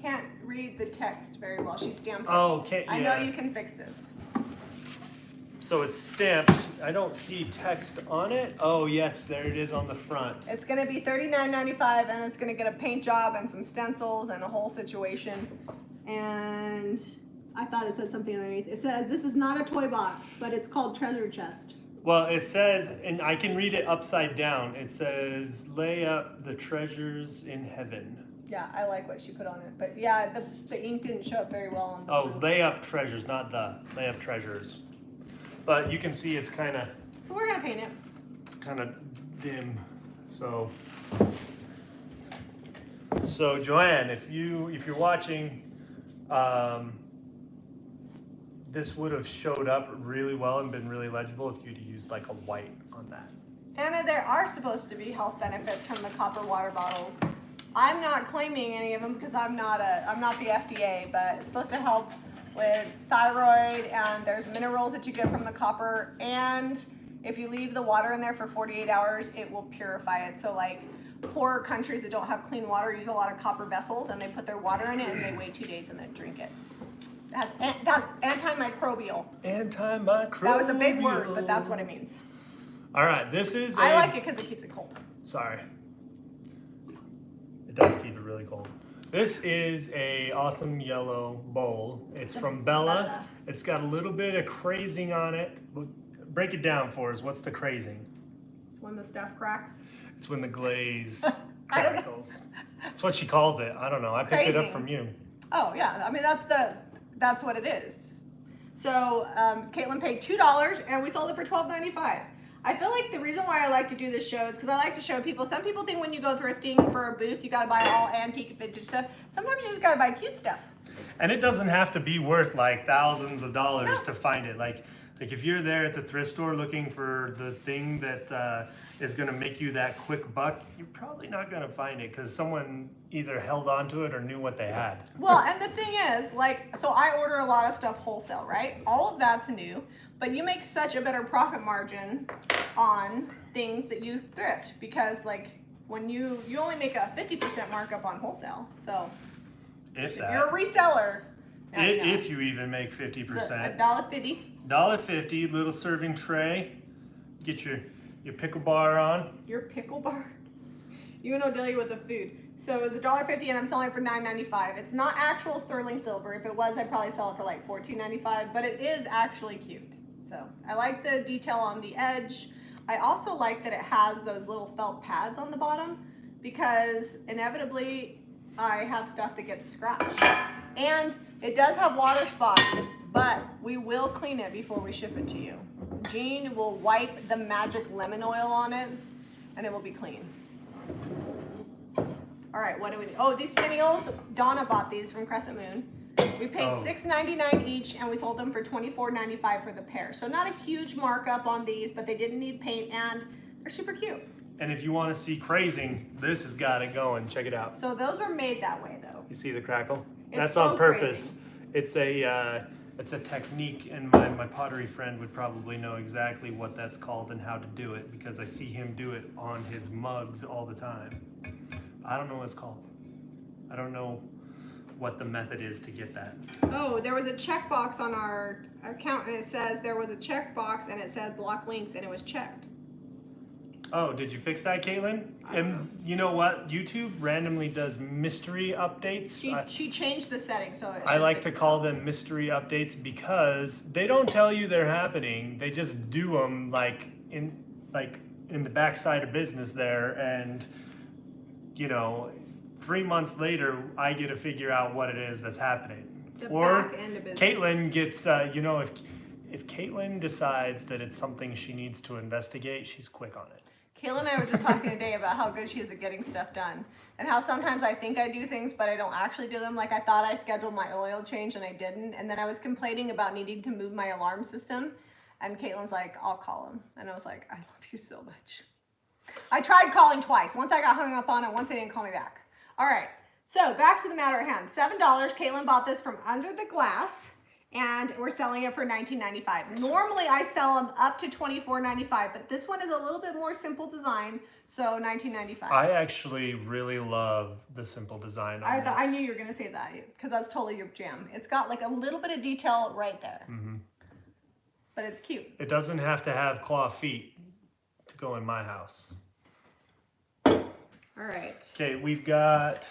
Can't read the text very well. She stamped it. Oh, okay. I know you can fix this. So it's stamped. I don't see text on it. Oh yes, there it is on the front. It's gonna be $39.95, and it's gonna get a paint job and some stencils and a whole situation. And I thought it said something underneath. It says, this is not a toy box, but it's called treasure chest. Well, it says, and I can read it upside down. It says, lay up the treasures in heaven. Yeah, I like what she put on it. But yeah, the ink didn't show up very well on the Oh, blue. lay up treasures, not lay up treasures. But you can see it's kind of We're gonna paint it. dim. So Joanne, if you're watching, this would have showed up really well and been really legible if you'd used like a white on that. And there are supposed to be health benefits from the copper water bottles. I'm not claiming any of them because I'm not the FDA, but it's supposed to help with thyroid, and there's minerals that you get from the copper, and if you leave the water in there for 48 hours, it will purify it. So like poor countries that don't have clean water use a lot of copper vessels, and they put their water in it and they wait 2 days and then drink it. It has antimicrobial. Antimicrobial. That was a big word, but that's what it means. All right, this is I like it because it keeps it cold. Sorry. It does keep it really cold. This is a awesome yellow bowl. It's from Bella. It's got a little bit of crazing on it. Break it down for us. What's the crazing? It's when the stuff cracks. It's when the glaze I don't know. crackles. That's what she calls it. I don't know. I picked it up from you. Oh yeah, I mean that's what it is. So Kaitlynn paid $2 and we sold it for $12.95. I feel like the reason why I like to do this show is because I like to show people. Some people think when you go thrifting for a booth, you gotta buy all antique and vintage stuff. Sometimes you just gotta buy cute stuff. And it doesn't have to be worth like thousands of dollars No. to find it. Like if you're there at the thrift store looking for the thing that is gonna make you that quick buck, you're probably not gonna find it because someone either held on to it or knew what they had. Well, and the thing is, like, so I order a lot of stuff wholesale, right? All of that's new, but you make such a better profit margin on things that you thrift because, like, when you only make a 50% markup on wholesale. So If if that. you're a reseller, now you know. If you even make 50%. $1.50. $1.50, little serving tray. Get your pickle bar on. Your pickle bar. You and Odelia with the food. So it was $1.50 and I'm selling it for $9.95. It's not actual sterling silver. If it was, I'd probably sell it for like $14.95, but it is actually cute. So I like the detail on the edge. I also like that it has those little felt pads on the bottom because inevitably I have stuff that gets scratched. And it does have water spots, but we will clean it before we ship it to you. Jean will wipe the magic lemon oil on it and it will be clean. All right, what do we need? Oh, these finials, Donna bought these from Crescent Moon. We paid $6.99 each and we sold them for $24.95 for the pair. So not a huge markup on these, but they didn't need paint and they're super cute. And if you want to see crazing, this has got it going. Check it out. So those were made that way though. You see the crackle? It's That's on faux purpose. crazing. It's a technique, and my pottery friend would probably know exactly what that's called and how to do it because I see him do it on his mugs all the time. I don't know what it's called. I don't know what the method is to get that. Oh, there was a checkbox on our account and it says there was a checkbox and it said block links and it was checked. Oh, did you fix that, Kaitlynn? And you know what? YouTube randomly does mystery updates. She changed the settings, so I like to call them mystery updates because they don't tell you they're happening. They just do them like in the backside of business there, and 3 months later, I get to figure out what it is that's happening. Or back end of business. Kaitlynn gets, if Kaitlynn decides that it's something she needs to investigate, she's quick on it. Kayla and I were just talking today about how good she is at getting stuff done and how sometimes I think I do things, but I don't actually do them. Like I thought I scheduled my oil change and I didn't. And then I was complaining about needing to move my alarm system. And Caitlin's like, I'll call him. And I was like, I love you so much. I tried calling twice. Once I got hung up on it, once they didn't call me back. All right, so back to the matter at hand. $7, Kaitlynn bought this from Under the Glass. and we're selling it for $19.95. Normally I sell them up to $24.95, but this one is a little bit more simple design, so $19.95. I actually really love the simple design on I this. knew you were gonna say that because that's totally your jam. It's got like a little bit of detail right there, but it's cute. It doesn't have to have claw feet to go in my house. All right. Okay, we've got,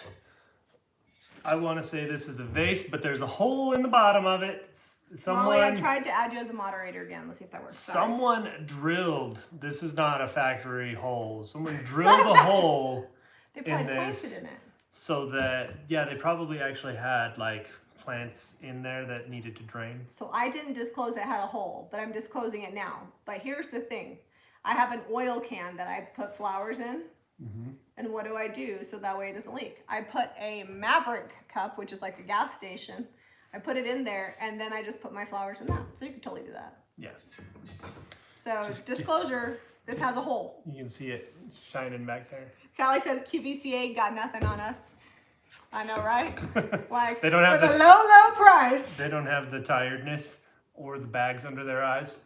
I want to say this is a vase, but there's a hole in the bottom of it. Molly, I tried to add you as a moderator again. Let's see if that works. Sorry. Someone drilled, this is not a factory hole. Someone drilled a hole They probably in this planted in it. so that, yeah, they probably actually had like plants in there that needed to drain. So I didn't disclose it had a hole, but I'm disclosing it now. But here's the thing. I have an oil can that I put flowers in. And what do so that way it doesn't leak? I put a Maverick cup, which is like a gas station. I put it in there, and then I just put my flowers in that. So you can totally do that. Yeah. So disclosure, this has a hole. You can see it, it's shining back there. Sally says QVCA got nothing on us. I know, right? Like, They don't have for the the low price. They don't have the tiredness or the bags under their eyes.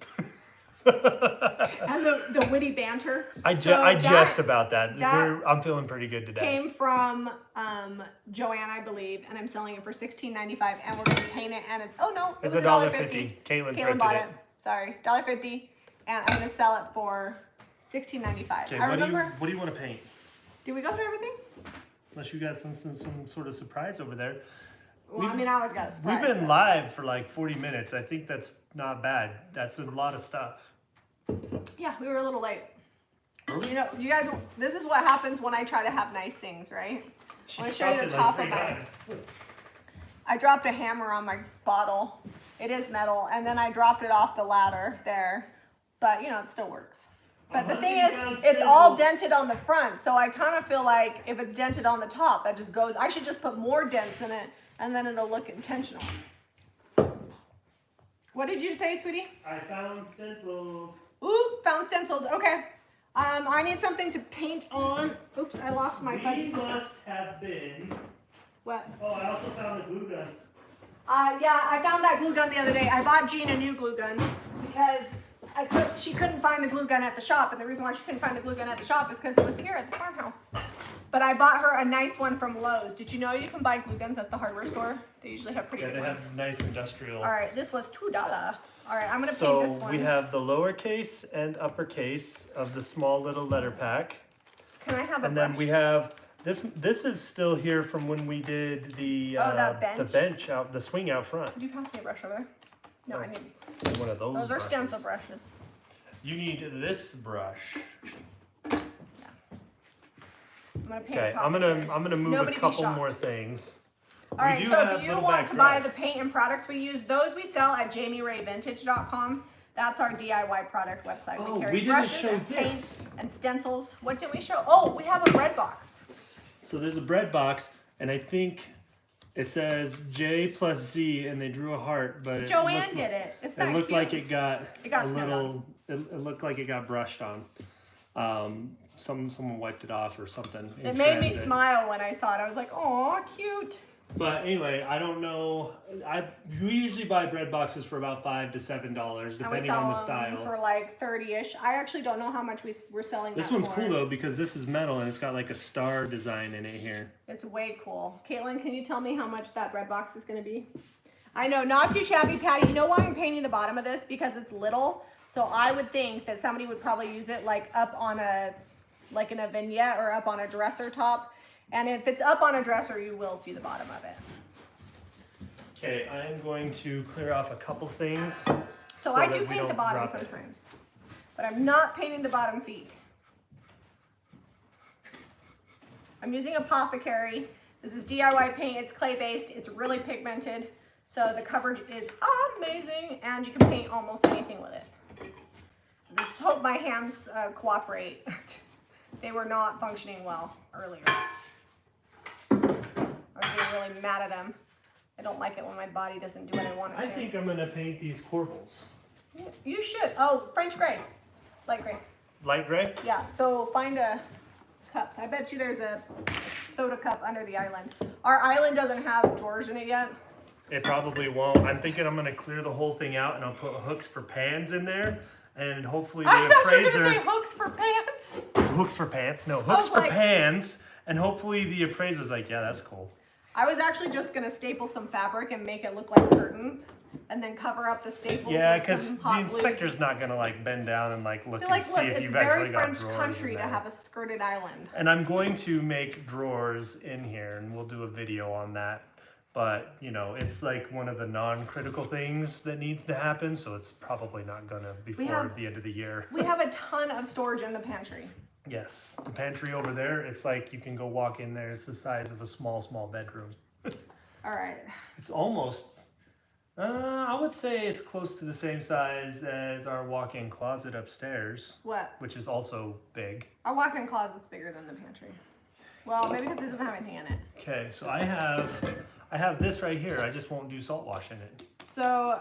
And the witty banter. I jest about that. I'm feeling pretty good today. Came from Joanne, I believe, and I'm selling it for $16.95, and we're gonna paint it. And it's $1.50. Kaitlyn bought it. Sorry, $1.50, and I'm gonna sell it for $16.95. Okay, I remember. What do you want to paint? Did we go through everything? Unless you got some sort of surprise over there. Well, I always got a surprise. We've been live for like 40 minutes. I think that's not bad. That's a lot of stuff. Yeah, we were a little late. You know, you guys, this is what happens when I try to have nice things, right? I want to show you the top of my. I dropped a hammer on my bottle. It is metal, and then I dropped it off the ladder there, but you know, it still works. But the thing is, it's all dented on the front, so I kind of feel like if it's dented on the top, that just goes. I should just put more dents in it, and then it'll look intentional. What did you say, sweetie? I found stencils. Ooh, found stencils. Okay. I need something to paint on. Oops, I lost my fuzzy These must have been. What? Oh, I also found a glue gun. Yeah, I found that glue gun the other day. I bought Jean a new glue gun because she couldn't find the glue gun at the shop, and the reason why she couldn't find the glue gun at the shop is because it was here at the farmhouse. But I bought her a nice one from Lowe's. Did you know you can buy glue guns at the hardware store? They usually have pretty good ones. Yeah, they have nice industrial. All right, this was $2. All right, I'm gonna paint this one. So we have the lowercase and uppercase of the small little letter pack. Can I have a And brush? then we have this. This is still here from when we did the bench out, the swing out front. Could you pass me a brush over there? No, I need one of those. Those are stencil brushes. You need this brush. Yeah. I'm gonna paint. Okay, I'm gonna move a couple more things. All right, so if you want to buy the paint and products we use, those we sell at JamiRayVintage.com. That's our DIY product website. Oh, we carry we didn't brushes show and paint this. and stencils. What did we show? Oh, we have a bread box. So there's a bread box, and I think it says J plus Z, and they drew a heart, but Joanne did it. It's that it looked cute. like it got a little. It looked like it got brushed on. Someone wiped it off or something. It made me smile when I saw it. I was like, "Oh, cute." But anyway, I don't know. We usually buy bread boxes for about $5 to $7, depending on the style. For like 30-ish. I actually don't know how much we're selling. This one's cool though because this is metal and it's got like a star design in it here. It's way cool. Kaitlyn, can you tell me how much that bread box is going to be? I know, not too shabby, Patty. You know why I'm painting the bottom of this? Because it's little. So I would think that somebody would probably use it like up on in a vignette or up on a dresser top. And if it's up on a dresser, you will see the bottom of it. Okay, I am going to clear off a couple things. So I do paint the bottom sometimes, but I'm not painting the bottom feet. I'm using Apothecary. This is DIY paint. It's clay-based. It's really pigmented. So the coverage is amazing, and you can paint almost anything with it. I just hope my hands cooperate. They were not functioning well earlier. I was getting really mad at them. I don't like it when my body doesn't do what I want it to. I think I'm going to paint these corbels. You should. Oh, French gray. Light gray. Light gray? Yeah, so find a cup. I bet you there's a soda cup under the island. Our island doesn't have drawers in it yet. It probably won't. I'm thinking I'm gonna clear the whole thing out and I'll put hooks for pans in there, and hopefully the I thought you were appraiser. gonna say hooks for pants. Hooks for pants? No, hooks for pans, and hopefully the appraiser's like, yeah, that's cool. I was actually just gonna staple some fabric and make it look like curtains, and then cover up the staples. Yeah, with because some the hot inspector's not gonna like bend down and like look glue. and Like, see look, if it's you've very actually got French drawers country in to there. have a skirted island. And I'm going to make drawers in here, and we'll do a video on that. But, you know, it's like one of the non-critical things that needs to happen, so it's probably not gonna before the end of the year. We have a ton of storage in the pantry. Yes, the pantry over there, it's like you can go walk in there. It's the size of a small bedroom. All right. It's almost, I would say it's close to the same size as our walk-in closet upstairs. What? Which is also big. Our walk-in closet's bigger than the pantry. Well, maybe because it doesn't have anything in it. Okay, so I have this right here. I just won't do salt wash in it. So,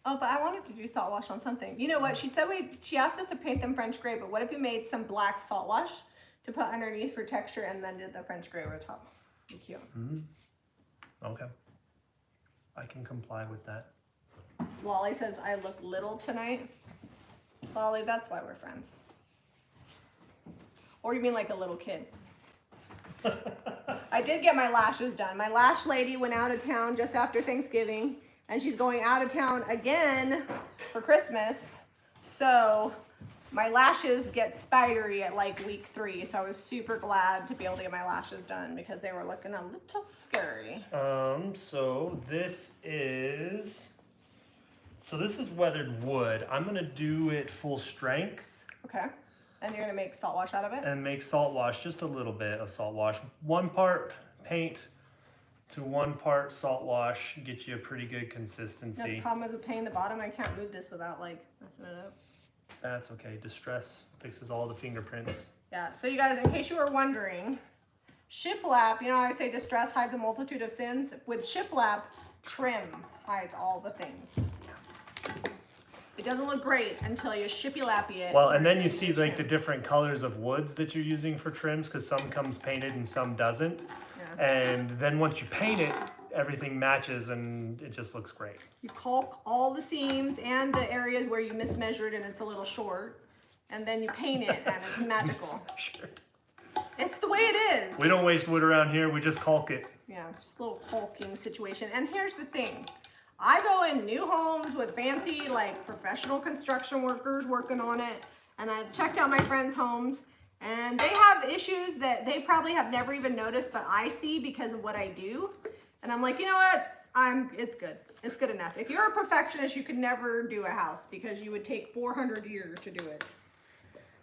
oh, but I wanted to do salt wash on something. You know what? She said she asked us to paint them French gray, but what if you made some black salt wash to put underneath for texture and then did the French gray over top? Be cute. Mm-hmm. Okay. I can comply with that. Wally says I look little tonight. Wally, that's why we're friends. Or you mean like a little kid? I did get my lashes done. My lash lady went out of town just after Thanksgiving, and she's going out of town again for Christmas. So my lashes get spidery at like week 3. So I was super glad to be able to get my lashes done because they were looking a little scary. So this is weathered wood. I'm gonna do it full strength. Okay. And you're gonna make salt wash out of it? And make salt wash, just a little bit of salt wash. 1 part paint to 1 part salt wash, get you a pretty good consistency. No, the problem is with painting the bottom, I can't move this without like messing it up. That's okay, Distress fixes all the fingerprints. Yeah, so you guys, in case you were wondering, shiplap, you know how I say distress hides a multitude of sins? With shiplap, trim hides all the things. It doesn't look great until you shippy-lappy it. Well, and then you see like the different colors of woods that you're using for trims, because some comes painted and some doesn't. Yeah. And then once you paint it, everything matches and it just looks great. You caulk all the seams and the areas where you mismeasured and it's a little short, and then you paint it and it's magical. It's the way it is. We don't waste wood around here, we just caulk it. Yeah, just a little caulking situation. And here's the thing. I go in new homes with fancy, like, professional construction workers working on it, and I've checked out my friends' homes, and they have issues that they probably have never even noticed, but I see because of what I do. And I'm like, you know what? It's good. It's good enough. If you're a perfectionist, you could never do a house because you would take 400 years to do it.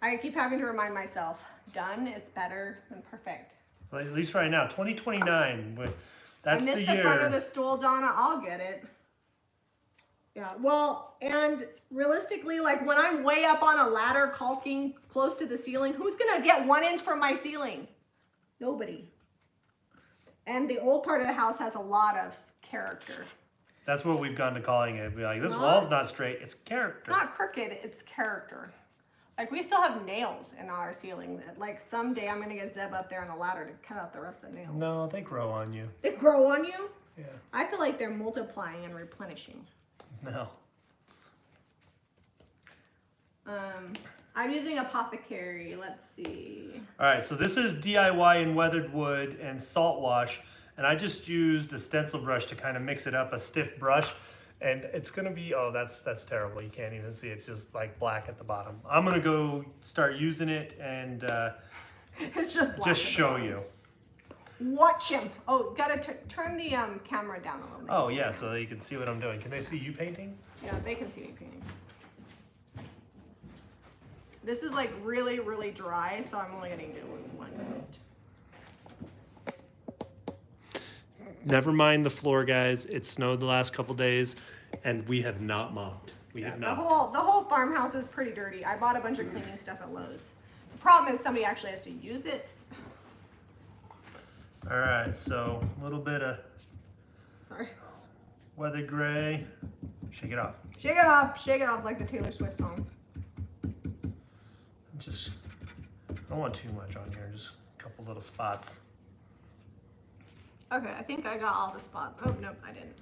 I keep having to remind myself, done is better than perfect. Well, at least right now, 2029. That's the year. I missed the front of the stool, Donna. I'll get it. Yeah, well, and realistically, like when I'm way up on a ladder caulking close to the ceiling, who's gonna get 1 inch from my ceiling? Nobody. And the old part of the house has a lot of character. That's what we've gone to calling it. Be like, this wall's not straight, it's character. It's not crooked, it's character. Like we still have nails in our ceiling that like someday I'm gonna get Zeb up there on a ladder to cut out the rest of the nails. No, they grow on you. They grow on you? Yeah. I feel like they're multiplying and replenishing. No. I'm using Apothecary. Let's see. All right, so this is DIY in weathered wood and salt wash, and I just used a stencil brush to kind of mix it up, a stiff brush, and it's gonna be, oh, that's terrible. You can't even see, it's just like black at the bottom. I'm gonna go start using it and It's just black. just show you. Watch him. Oh, gotta turn the camera down a little bit. Oh yeah, so you can see what I'm doing. Can they see you painting? Yeah, they can see me painting. This is like really, really dry, so I'm only gonna do 1 coat. Never mind the floor, guys. It snowed the last couple days, and we have not mopped. We have not. The whole farmhouse is pretty dirty. I bought a bunch of cleaning stuff at Lowe's. The problem is somebody actually has to use it. All right, so a little bit of Sorry. weather gray. Shake it off. Shake it off like the Taylor Swift song. I don't want too much on here, just a couple little spots. Okay, I think I got all the spots. Oh, nope, I didn't.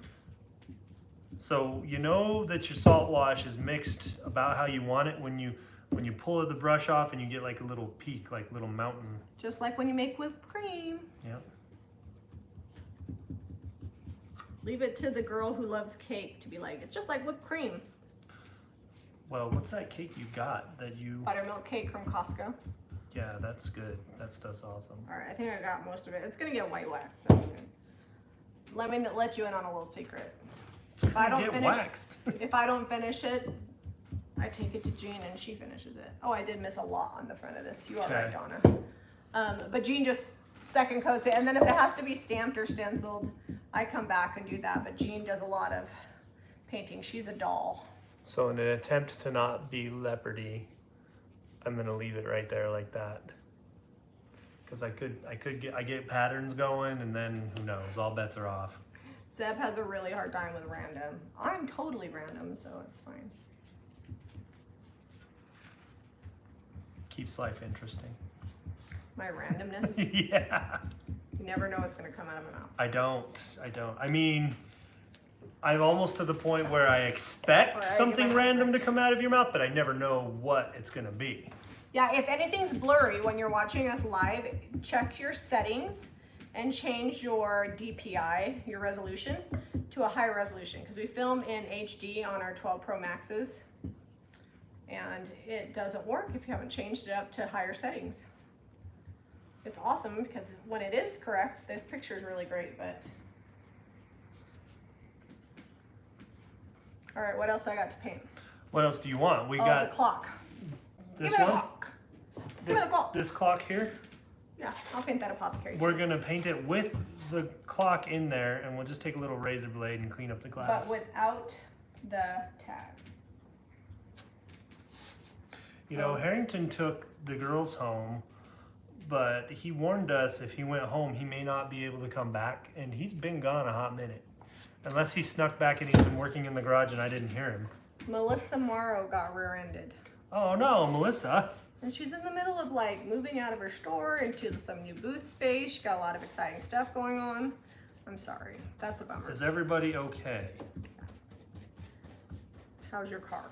So you know that your salt wash is mixed about how you want it when you pull the brush off and you get like a little peak, like a little mountain. Just like when you make whipped cream. Yep. Leave it to the girl who loves cake to be like, it's just like whipped cream. Well, what's that cake you got that you... Buttermilk cake from Costco. Yeah, that's good. That stuff's awesome. All right, I think I got most of it. It's gonna get white wax. So it's good. Let me let you in on a little secret. If I don't finish, waxed. if I don't finish it, I take it to Jean and she finishes it. Oh, I did miss a lot on the front of this. You are right, Donna. But Jean just second coats it, and then if it has to be stamped or stenciled, I come back and do that. But Jean does a lot of painting. She's a doll. So in an attempt to not be leopardy, I'm gonna leave it right there like that. Because I get patterns going, and then who knows? All bets are off. Zeb has a really hard time with random. I'm totally random, so it's fine. Keeps life interesting. My randomness. Yeah. You never know what's gonna come out of my mouth. I don't. I mean, I'm almost to the point where I expect something random to come out of your mouth, but I never know what it's gonna be. Yeah, if anything's blurry when you're watching us live, check your settings and change your DPI, your resolution, to a high resolution, because we film in HD on our 12 Pro Maxes, and it doesn't work if you haven't changed it up to higher settings. It's awesome because when it is correct, the picture is really great, but... All right, what else I got to paint? What else do you want? We got the clock. this Give me the one. clock. Give me the clock. This clock here. Yeah, I'll paint that apothecary. We're gonna paint it with the clock in there, and we'll just take a little razor blade and clean up the glass. But without the tag. You know, Harrington took the girls home, but he warned us if he went home, he may not be able to come back, and he's been gone a hot minute. Unless he snuck back and he's been working in the garage and I didn't hear him. Melissa Morrow got rear-ended. Oh no, Melissa. And she's in the middle of like moving out of her store into some new booth space. She got a lot of exciting stuff going on. I'm sorry, that's a bummer. Is everybody okay? How's your car?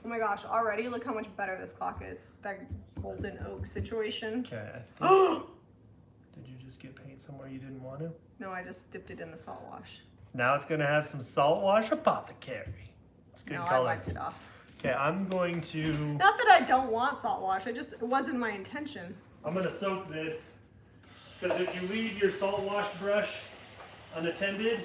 Oh my gosh, already look how much better this clock is. That golden oak situation. Okay. Did you just get paint somewhere you didn't want to? No, I just dipped it in the salt wash. Now it's gonna have some salt wash apothecary. It's good color. I wiped it off. Okay, I'm going to... Not that I don't want salt wash, it wasn't my intention. I'm gonna soak this, because if you leave your salt wash brush unattended,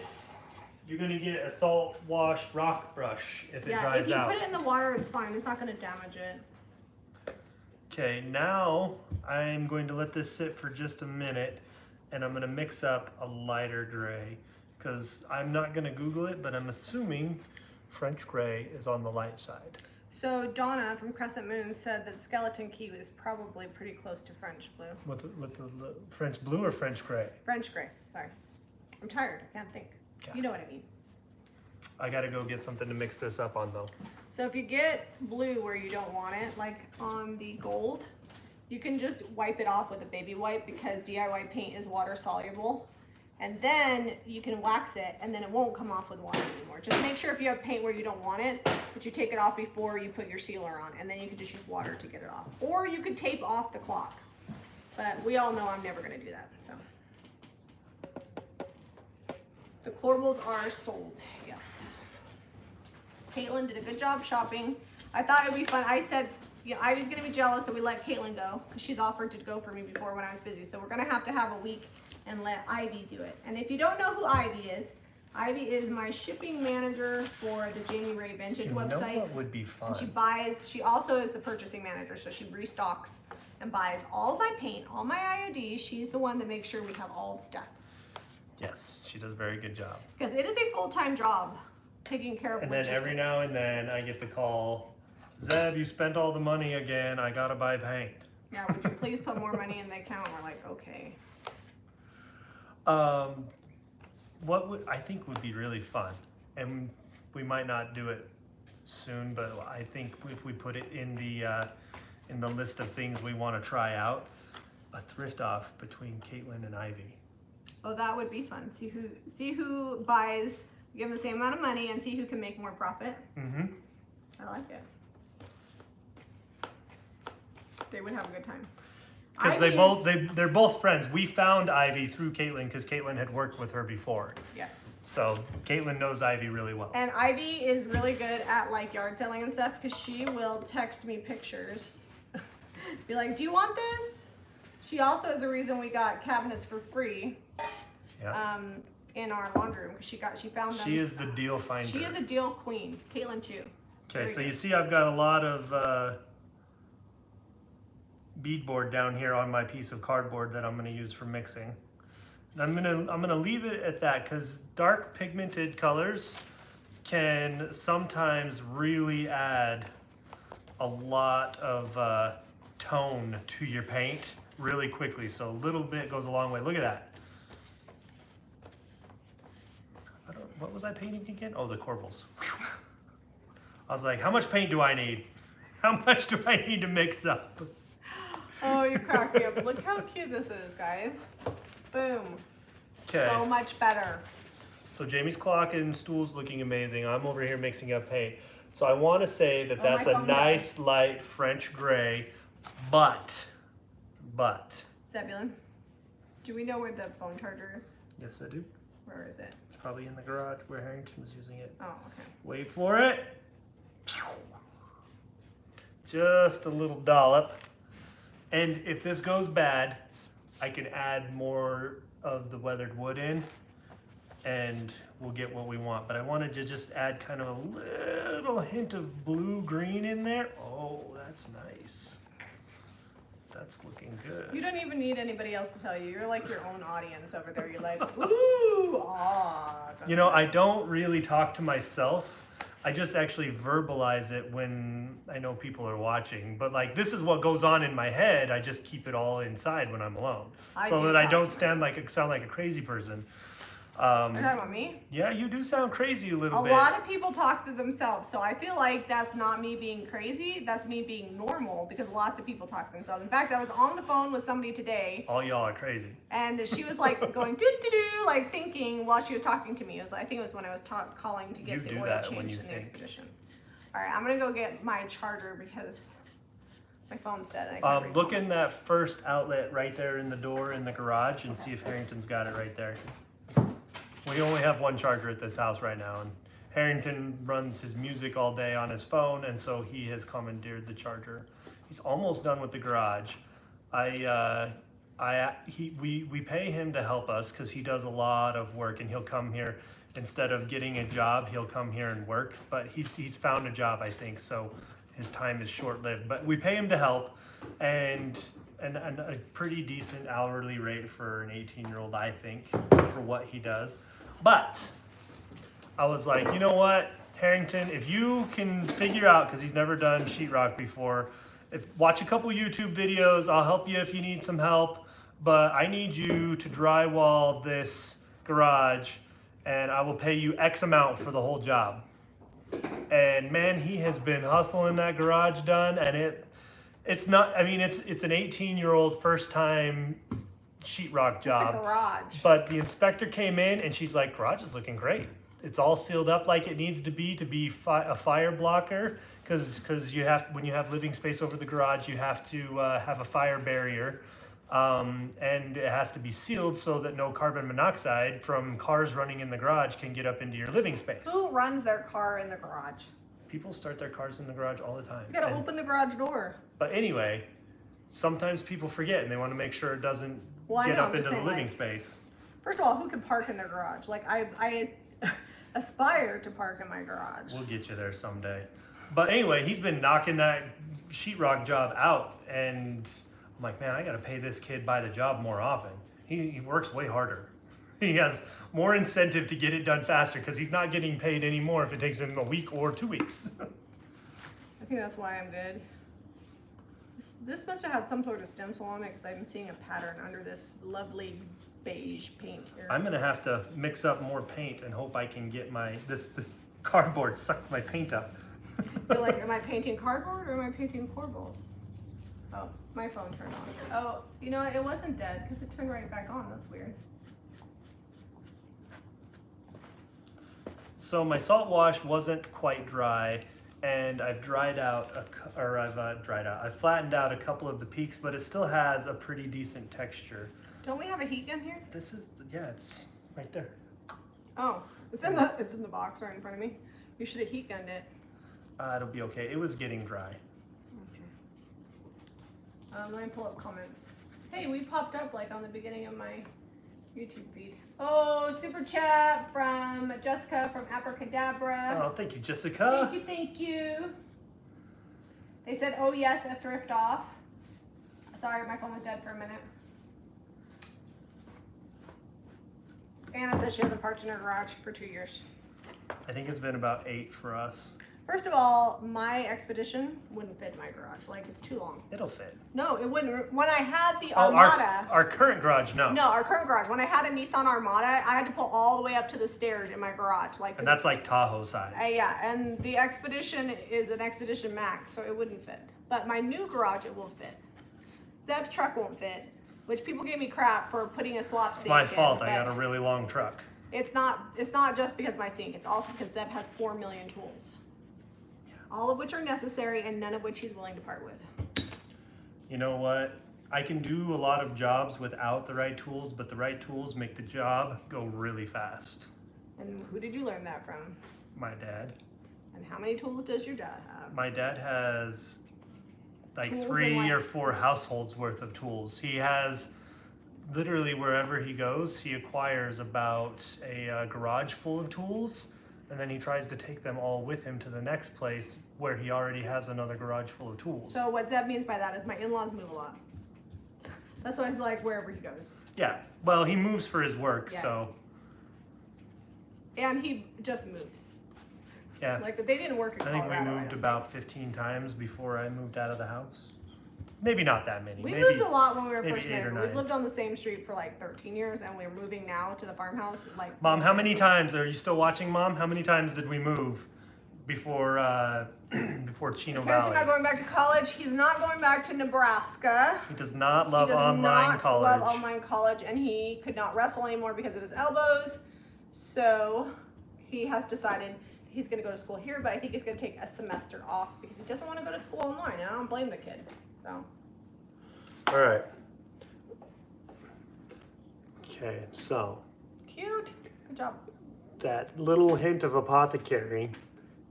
you're gonna get a salt wash rock brush if it dries out. Yeah, if you put it in the water, it's fine. It's not gonna damage it. Okay, now I'm going to let this sit for just a minute, and I'm gonna mix up a lighter gray, because I'm not gonna Google it, but I'm assuming French gray is on the light side. So Donna from Crescent Moon said that skeleton key is probably pretty close to French blue. With the French blue or French gray? French gray, sorry. I'm tired, I can't think. Okay. You know what I mean. I gotta go get something to mix this up on though. So if you get blue where you don't want it, like on the gold, you can just wipe it off with a baby wipe because DIY paint is water soluble. And then you can wax it and then it won't come off with water anymore. Just make sure if you have paint where you don't want it, that you take it off before you put your sealer on, and then you can just use water to get it off. Or you could tape off the clock. But we all know I'm never gonna do that, so. The corbels are sold, yes. Kaitlynn did a good job shopping. I thought it'd be fun. I said, you know, I was gonna be jealous that we let Kaitlynn go, because she's offered to go for me before when I was busy. So we're gonna have a week and let Ivy do it. And if you don't know who Ivy is my shipping manager for the Jami Ray Vintage website. Know what would be fun? And she also is the purchasing manager, so she restocks and buys all my paint, all my IODs. She's the one that makes sure we have all the stuff. Yes, she does a very good job. Because it is a full-time job taking care of logistics. And then every now and then I get the call, Zeb, you spent all the money again, I gotta buy paint. Yeah, would you please put more money in the account? We're like, okay. What I think would be really fun, and we might not do it soon, but I think if we put it in the list of things we want to try out, a thrift off between Kaitlynn and Ivy. Oh, that would be fun. See who buys, give them the same amount of money and see who can make more profit. Mm-hmm. I like it. They would have a good time. Because they're both friends. We found Ivy through Kaitlynn because Kaitlynn had worked with her before. Yes. So Kaitlynn knows Ivy really well. And Ivy is really good at like yard selling and stuff because she will text me pictures. Be like, do you want this? She also is the reason we got cabinets for free. Yeah. In our laundry room because she found them. She is the deal finder. She is a deal queen. Kaitlynn Chu. Okay, so you see I've got a lot of beadboard down here on my piece of cardboard that I'm going to use for mixing. And I'm gonna leave it at that because dark pigmented colors can sometimes really add a lot of tone to your paint really quickly. So a little bit goes a long way. Look at that. What was I painting again? Oh, the corbels. Whew. I was like, how much paint do I need? How much do I need to mix up? Oh, you cracked me up. Look how cute this is, guys. Boom. Okay. So much better. So Jami's clock and stool's looking amazing. I'm over here mixing up paint. So I want to say that that's a nice light French gray, but. Zebulon, do we know where the phone charger is? Yes, I do. Where is it? Probably in the garage where Harrington was using it. Oh, okay. Wait for it. Just a little dollop. And if this goes bad, I can add more of the weathered wood in and we'll get what we want. But I wanted to just add kind of a little hint of blue-green in there. Oh, that's nice. That's looking good. You don't even need anybody else to tell you. You're like your own audience over there. You're like, ooh, ah. You know, I don't really talk to myself. I just actually verbalize it when I know people are watching. But like, this is what goes on in my head. I just keep it all inside when I'm alone, so that I don't sound like a crazy person. You're talking about me? Yeah, you do sound crazy a little bit. A lot of people talk to themselves, so I feel like that's not me being crazy. That's me being normal because lots of people talk to themselves. In fact, I was on the phone with somebody today. All y'all are crazy. And she was like going doo-doo-doo, like thinking while she was talking to me. It was, I think it was when I was calling to get the oil changed in the expedition. All right, I'm gonna go get my charger because my phone's dead. And I can't look in that first outlet right there in the door in the garage and see if Harrington's got it right there. We only have one charger at this house right now, and Harrington runs his music all day on his phone, and so he has commandeered the charger. He's almost done with the garage. We pay him to help us because he does a lot of work, and he'll come here instead of getting a job. He'll come here and work, but he's found a job, I think, so his time is short-lived. But we pay him to help, and a pretty decent hourly rate for an 18-year-old, I think, for what he does. But I was like, you know what, Harrington, if you can figure out, because he's never done sheetrock before, watch a couple YouTube videos. I'll help you if you need some help, but I need you to drywall this garage, and I will pay you X amount for the whole job. And man, he has been hustling that garage done, and it's not, I mean, it's an 18-year-old first time sheetrock job. It's a garage. But the inspector came in and she's like, garage is looking great. It's all sealed up like it needs to be a fire blocker, because when you have living space over the garage, you have to have a fire barrier. And it has to be sealed so that no carbon monoxide from cars running in the garage can get up into your living space. Who runs their car in the garage? People start their cars in the garage all the time. You gotta open the garage door. But anyway, sometimes people forget and they want to make sure it doesn't get up into the living space. First of all, who can park in their garage? Like, I aspire to park in my garage. We'll get you there someday. But anyway, he's been knocking that sheetrock job out, and I'm like, man, I got to pay this kid by the job more often. He works way harder. He has more incentive to get it done faster because he's not getting paid anymore if it takes him a week or 2 weeks. I think that's why I'm good. This must have had some sort of stencil on it because I'm seeing a pattern under this lovely beige paint here. I'm gonna have to mix up more paint and hope I can get this cardboard suck my paint up. You're like, am I painting cardboard or am I painting corbels? Oh, my phone turned on. Oh, you know what? It wasn't dead because it turned right back on. That's weird. So my salt wash wasn't quite dry, and I've dried out, I've flattened out a couple of the peaks, but it still has a pretty decent texture. Don't we have a heat gun here? This is, yeah, it's right there. Oh, it's in the box right in front of me. You should have heat gunned it. It'll be okay. It was getting dry. Okay. Let me pull up comments. Hey, we popped up like on the beginning of my YouTube feed. Oh, super chat from Jessica from Abracadabra. Oh, thank you, Jessica. Thank you, thank you. They said, oh yes, a thrift off. Sorry, my phone was dead for a minute. Anna says she hasn't parked in her garage for 2 years. I think it's been about 8 for us. First of all, my Expedition wouldn't fit in my garage. Like, it's too long. It'll fit. No, it wouldn't. When I had the Oh, Armada. our current garage, no. No, our current garage. When I had a Nissan Armada, I had to pull all the way up to the stairs in my garage. Like, And that's like Tahoe size. yeah, and the Expedition is an Expedition Max, so it wouldn't fit. But my new garage, it will fit. Zeb's truck won't fit, which people gave me crap for putting a slop sink It's my in, fault. I but got a really long truck. It's not just because of my sink. It's also because Zeb has 4 million tools. All of which are necessary and none of which he's willing to part with. You know what? I can do a lot of jobs without the right tools, but the right tools make the job go really fast. And who did you learn that from? My dad. And how many tools does your dad have? My dad has like Tools 3 and or 4 households worth of tools. He has literally wherever he goes, he acquires about a garage full of tools, and then he tries to take them all with him to the next place where he already has another garage full of tools. So what Zeb means by that is my in-laws move a lot. That's why it's like wherever he goes. Yeah, well, he moves for his work, Yeah. so. And he just moves. Yeah. Like, they didn't work in I think Colorado. we moved about 15 times before I moved out of the house. Maybe not that many. We maybe, moved a lot when we were maybe first 8 or married. 9. We've lived on the same street for like 13 years, and we're moving now to the farmhouse. Like, Mom, how many times, are you still watching, Mom? How many times did we move before before Chino Sam's Valley? not going back to college. He's not going back to Nebraska. He does not love He does online not college. love online college, and he could not wrestle anymore because of his elbows. So he has decided he's going to go to school here, but I think he's going to take a semester off because he doesn't want to go to school online. And I don't blame the kid. So. All right. Okay, so Cute. Good job. that little hint of apothecary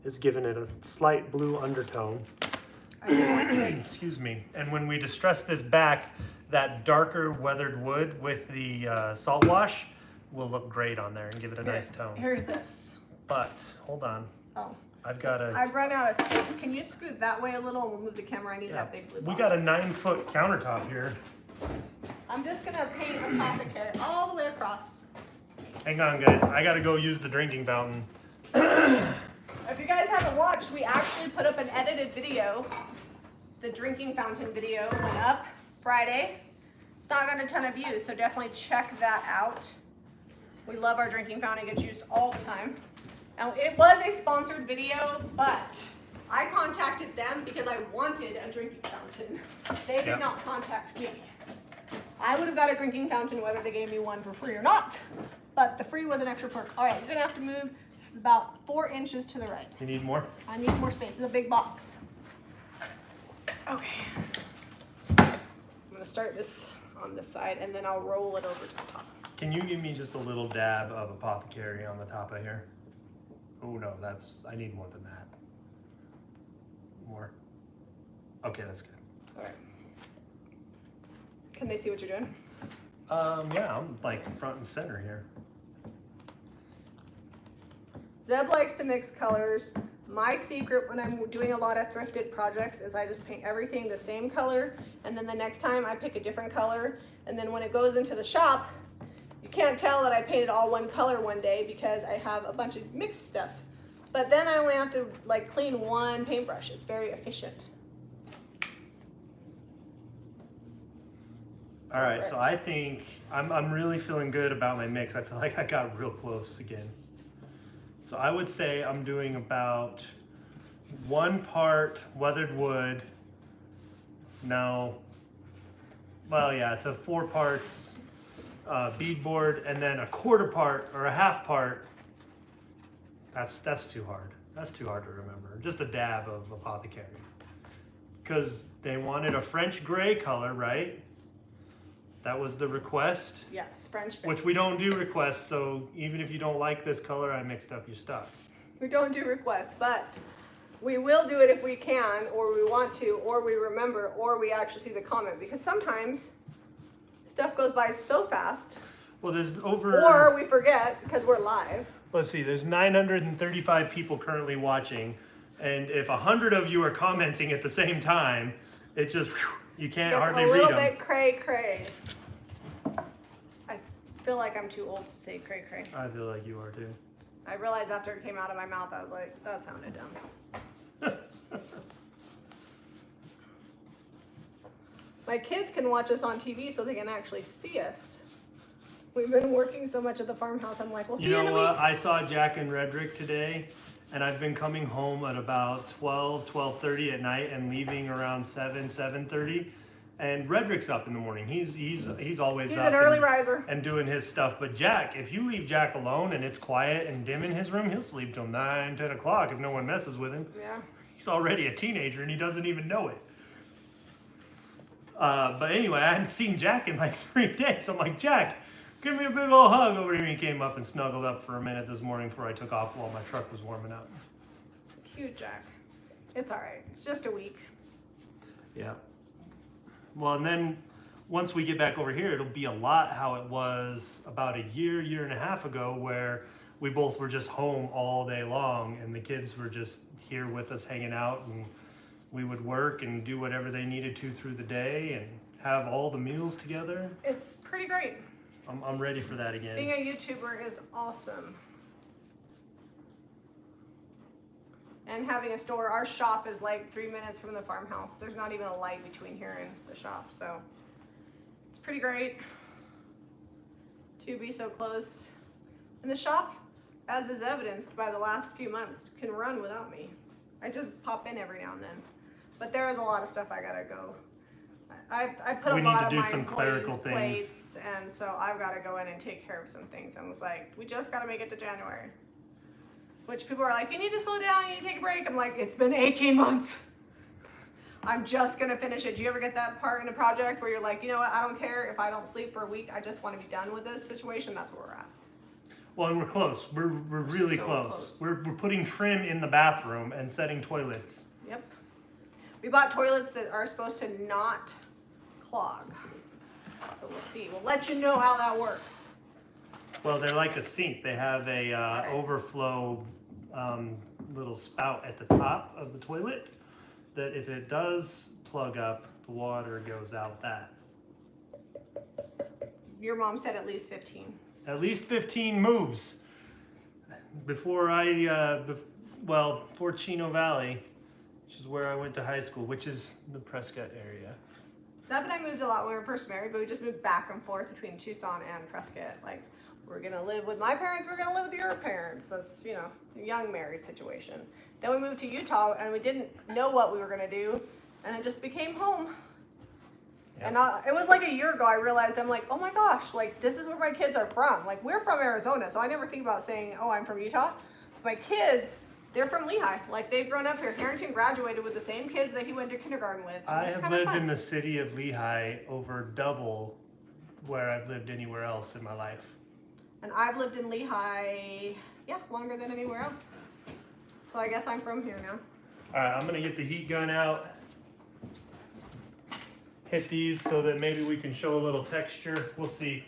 is giving it a slight blue undertone. I need more space. Excuse me. And when we distress this back, that darker weathered wood with the salt wash will look great on there and give it a nice tone. Here's this. But hold on, Oh. I've got a. I've run out of space. Can you scoot that way a little and we'll move the camera? I need Yeah, that big blue we box. got a 9-foot countertop here. I'm just going to paint apothecary all the way across. Hang on, guys. I gotta go use the drinking fountain. If you guys haven't watched, we actually put up an edited video. The drinking fountain video went up Friday. It's not got a ton of views, so definitely check that out. We love our drinking fountain. It gets used all the time. Now, it was a sponsored video, but I contacted them because I wanted a drinking fountain. They did Yep. not contact me. I would have got a drinking fountain whether they gave me one for free or not, but the free was an extra perk. All right, you're gonna have to move about 4 inches to the right. You need more? I need more space. It's a big box. Okay. I'm gonna start this on this side and then I'll roll it over to the top. Can you give me just a little dab of apothecary on the top of here? Oh no, I need more than that. More. Okay, that's good. All right. Can they see what you're doing? Yeah, I'm like front and center here. Zeb likes to mix colors. My secret when I'm doing a lot of thrifted projects is I just paint everything the same color, and then the next time I pick a different color, and then when it goes into the shop, you can't tell that I painted all one color one day because I have a bunch of mixed stuff. But then I only have to like clean one paintbrush. It's very efficient. All right, so I think I'm really feeling good about my mix. I feel like I got real close again. So I would say I'm doing about 1 part weathered wood. No, well, yeah, to 4 parts beadboard, and then a 1/4 part or a 1/2 part That's too hard. That's too hard to remember. Just a dab of apothecary. Because they wanted a French gray color, right? That was the request. Yes, French. Which we don't do requests, so even if you don't like this color, I mixed up your stuff. We don't do requests, but we will do it if we can, or we want to, or we remember, or we actually see the comment. Because sometimes stuff goes by so fast. Well, there's over... Or we forget because we're live. Let's see, there's 935 people currently watching. And if 100 of you are commenting at the same time, it just, you can't hardly read them. It's a little bit cray-cray. I feel like I'm too old to say cray-cray. I feel like you are too. I realized after it came out of my mouth, I was like, that sounded dumb. My kids can watch us on TV so they can actually see us. We've been working so much at the farmhouse. I'm like, we'll see you in a week. You know what? I saw Jack and Redrick today, and I've been coming home at about 12:30 at night and leaving around 7:30. And Redrick's up in the morning. He's always He's up an early riser and doing his stuff. But Jack, if you leave Jack alone and it's quiet and dim in his room, he'll sleep till 9, 10 o'clock if no one messes with him. Yeah. He's already a teenager and he doesn't even know it. But anyway, I hadn't seen Jack in like 3 days. I'm like, Jack, give me a big old hug over here. And he came up and snuggled up for a minute this morning before I took off while my truck was warming up. Cute Jack. It's all right. It's just a week. Yeah. Well, and then once we get back over here, it'll be a lot how it was about a year and a half ago, where we both were just home all day long and the kids were just here with us hanging out, and we would work and do whatever they needed to through the day and have all the meals together. It's pretty great. I'm ready for that again. Being a YouTuber is awesome. And having a store, our shop is like 3 minutes from the farmhouse. There's not even a light between here and the shop, so it's pretty great to be so close. And the shop, as is evidenced by the last few months, can run without me. I just pop in every now and then. But there is a lot of stuff I gotta go. I put a lot of my employees' plates, and so I've got to go in and take care of some things. I was like, we just got to make it to January. Which people are like, you need to slow down, you need to take a break. I'm like, it's been 18 months. I'm just going to finish it. Do you ever get that part in a project where you're like, you know what, I don't care if I don't sleep for a week. I just want to be done with this situation. That's where we're at. Well, and we're close. We're really so close. We're putting trim in the bathroom and setting toilets. Yep. We bought toilets that are supposed to not clog. So we'll see. We'll let you know how that works. Well, they're like a sink. They have a overflow little spout at the top of the toilet that if it does plug up, the water goes out that. Your mom said at least 15. At least 15 moves before before Chino Valley, which is where I went to high school, which is the Prescott area. Zeb and I moved a lot when we were first married, but we just moved back and forth between Tucson and Prescott. Like, we're gonna live with my parents, we're gonna live with your parents. That's, you know, a young married situation. Then we moved to Utah and we didn't know what we were gonna do, and it just became home. Yep. And it was like a year ago I realized, I'm like, oh my gosh, like this is where my kids are from. Like, we're from Arizona, so I never think about saying, oh, I'm from Utah. My kids, they're from Lehi. Like, they've grown up here. Harrington graduated with the same kids that he went to kindergarten with. I have lived in the city of Lehi over double where I've lived anywhere else in my life. And I've lived in Lehi, longer than anywhere else. So I guess I'm from here now. All right, I'm gonna get the heat gun out. Hit these so that maybe we can show a little texture. We'll see.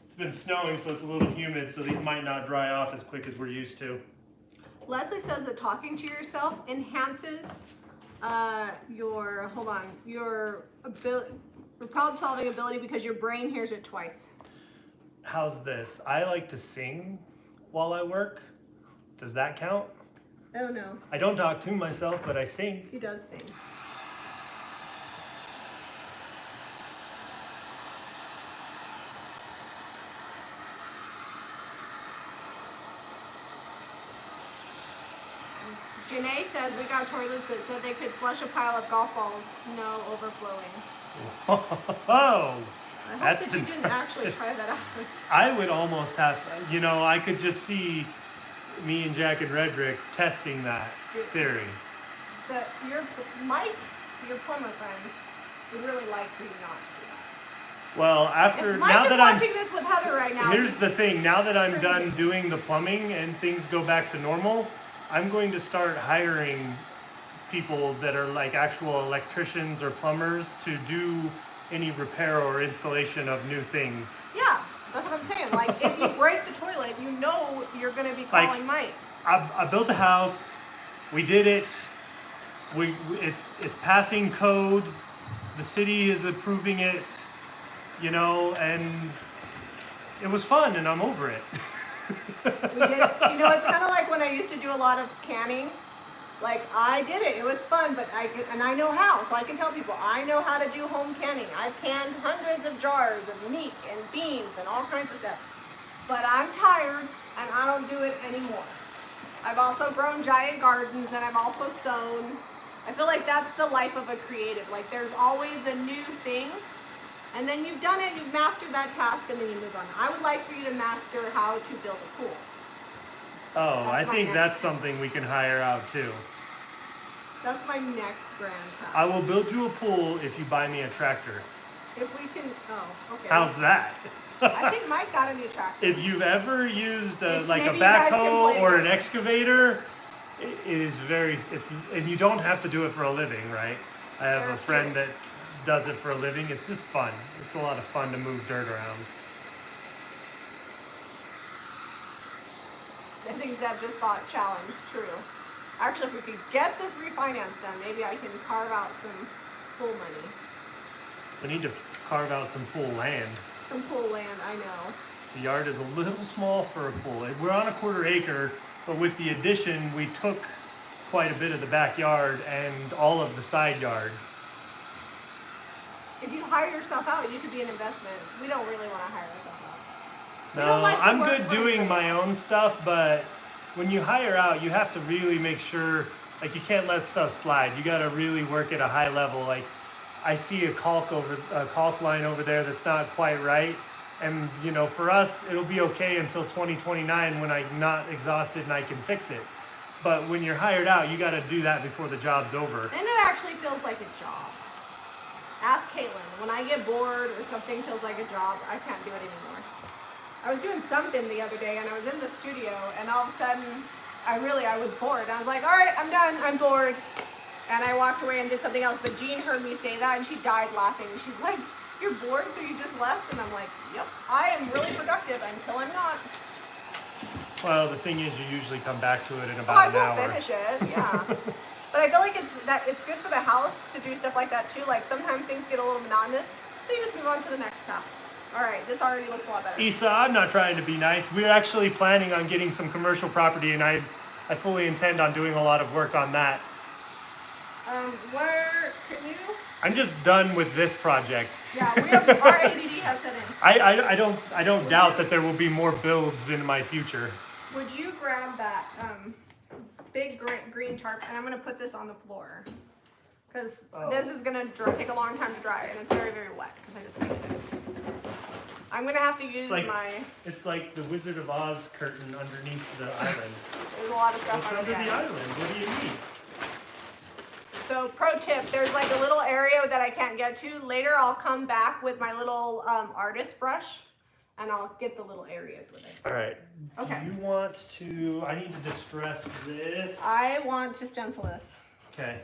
It's been snowing, so it's a little humid, so these might not dry off as quick as we're used to. Leslie says that talking to yourself enhances your problem-solving ability because your brain hears it twice. How's this? I like to sing while I work. Does that count? I don't know. I don't talk to myself, but I sing. He does sing. Janae says we got toilets that said they could flush a pile of golf balls, no overflowing. Oh, I hope that's that you didn't actually try that out. I would almost have, I could just see me and Jack and Redrick testing that theory. Your plumber friend would really like for you not to do that. Well, If Mike is watching this with Heather right now. Here's the thing, now that I'm done doing the plumbing and things go back to normal, I'm going to start hiring people that are like actual electricians or plumbers to do any repair or installation of new things. Yeah, that's what I'm saying. Like, if you break the toilet, you know you're going to be calling Mike. I built a house. We did it. It's passing code. The city is approving it. You know, and it was fun, and I'm over it. We did it. You know, it's kind of like when I used to do a lot of canning. Like, I did it. It was fun, but I know how. So I can tell people, I know how to do home canning. I've canned hundreds of jars of meat and beans and all kinds of stuff. But I'm tired, and I don't do it anymore. I've also grown giant gardens, and I've also sewn. I feel like that's the life of a creative. Like, there's always the new thing, and then you've done it, you've mastered that task, and then you move on. I would like for you to master how to build a pool. Oh, I think that's something we can hire out too. That's my next grand task. I will build you a pool if you buy me a tractor. If we can, okay. How's that? I think Mike got a new tractor. If you've ever used like a backhoe or an excavator, it is and you don't have to do it for a living, right? I have a friend that does it for a living. It's just fun. It's a lot of fun to move dirt around. I think that just thought challenge true. Actually, if we could get this refinance done, maybe I can carve out some pool money. We need to carve out some pool land. Some pool land, I know. The yard is a little small for a pool. We're on a 1/4 acre, but with the addition, we took quite a bit of the backyard and all of the side yard. If you hire yourself out, you could be an investment. We don't really want to hire ourselves out. No, I'm good doing my own stuff, but when you hire out, you have to really make sure, like, you can't let stuff slide. You got to really work at a high level. Like, I see a caulk line over there that's not quite right, and you know, for us, it'll be okay until 2029 when I'm not exhausted and I can fix it. But when you're hired out, you got to do that before the job's over. And it actually feels like a job. Ask Kaitlynn. When I get bored or something feels like a job, I can't do it anymore. I was doing something the other day, and I was in the studio, and all of a sudden, I was bored. I was like, all right, I'm done, I'm bored. And I walked away and did something else, but Jean heard me say that, and she died laughing. She's like, you're bored, so you just left? And I'm like, yep, I am really productive until I'm not. Well, the thing is, you usually come back to it in about an hour. I will finish it, yeah. But I feel like it's good for the house to do stuff like that, too. Like, sometimes things get a little monotonous, so you just move on to the next task. All right, this already looks a lot better. Issa, I'm not trying to be nice. We're actually planning on getting some commercial property, and I fully intend on doing a lot of work on that. Where can you? I'm just done with this project. Yeah, our ADD has set in. I don't doubt that there will be more builds in my future. Would you grab that big green tarp, and I'm gonna put this on the floor, because this is gonna take a long time to dry, and it's very, very wet because I just painted it. I'm gonna have to use It's like the Wizard of Oz curtain underneath the island. There's a lot of stuff under the island. What do you need? So, pro tip, there's like a little area that I can't get to. Later, I'll come back with my little artist brush, and I'll get the little areas with it. All right. Okay. Do you want to? I need to distress this. I want to stencil this. Okay.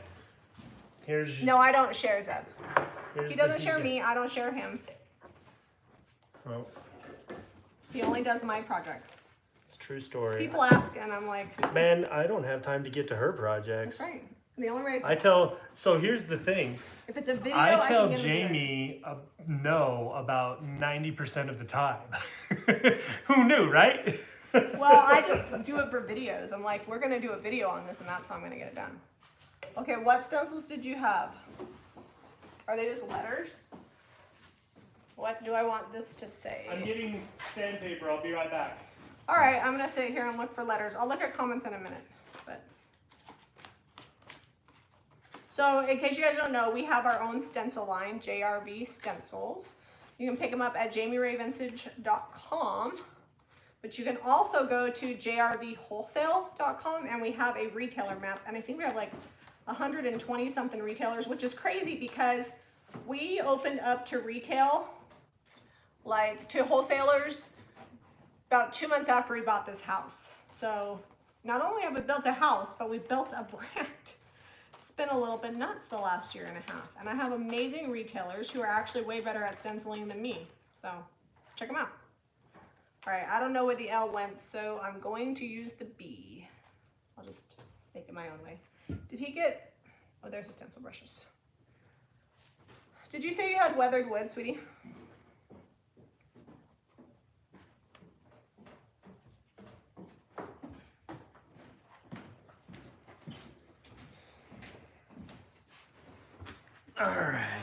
Here's. No, I don't share Zeb. He doesn't share me. I don't share him. Well, he only does my projects. It's a true story. People ask, and I'm like, man, I don't have time to get to her projects. That's right. The only way so here's the thing. If it's a video, I tell Jami no about 90% of the time. Who knew, right? Well, I just do it for videos. I'm like, we're gonna do a video on this, and that's how I'm gonna get it done. Okay, what stencils did you have? Are they just letters? What do I want this to say? I'm getting sandpaper. I'll be right back. All right, I'm gonna sit here and look for letters. I'll look at comments in a minute. But so, in case you guys don't know, we have our own stencil line, JRV Stencils. You can pick them up at JamiRayVintage.com. But you can also go to jrvwholesale.com and we have a retailer map. And I think we have like 120 something retailers, which is crazy because we opened up to retail, like to wholesalers, about 2 months after we bought this house. So not only have we built a house, but we built a brand. It's been a little bit nuts the last year and a half. And I have amazing retailers who are actually way better at stenciling than me. So check them out. All right, I don't know where the L went, so I'm going to use the B. I'll just make it my own way. Did he get, oh, there's the stencil brushes. Did you say you had weathered wood, sweetie? All right.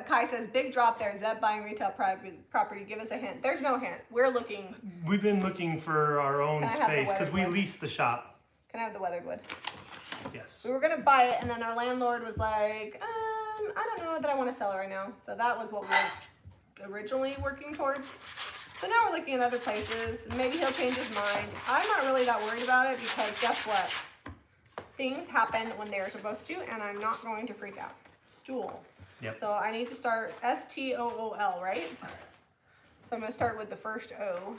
Kai says, big drop there. Zeb buying retail property. Give us a hint. There's no hint. We're looking. We've been looking for our own space because we leased the shop. Can I have the weathered wood? Yes. We were going to buy it, and then our landlord was like, I don't know that I want to sell it right now. So that was what we were originally working towards. So now we're looking at other places. Maybe he'll change his mind. I'm not really that worried about it because guess what? Things happen when they're supposed to, and I'm not going to freak out. Stool. Yep. So I need to start S-T-O-O-L, right? So I'm going to start with the first O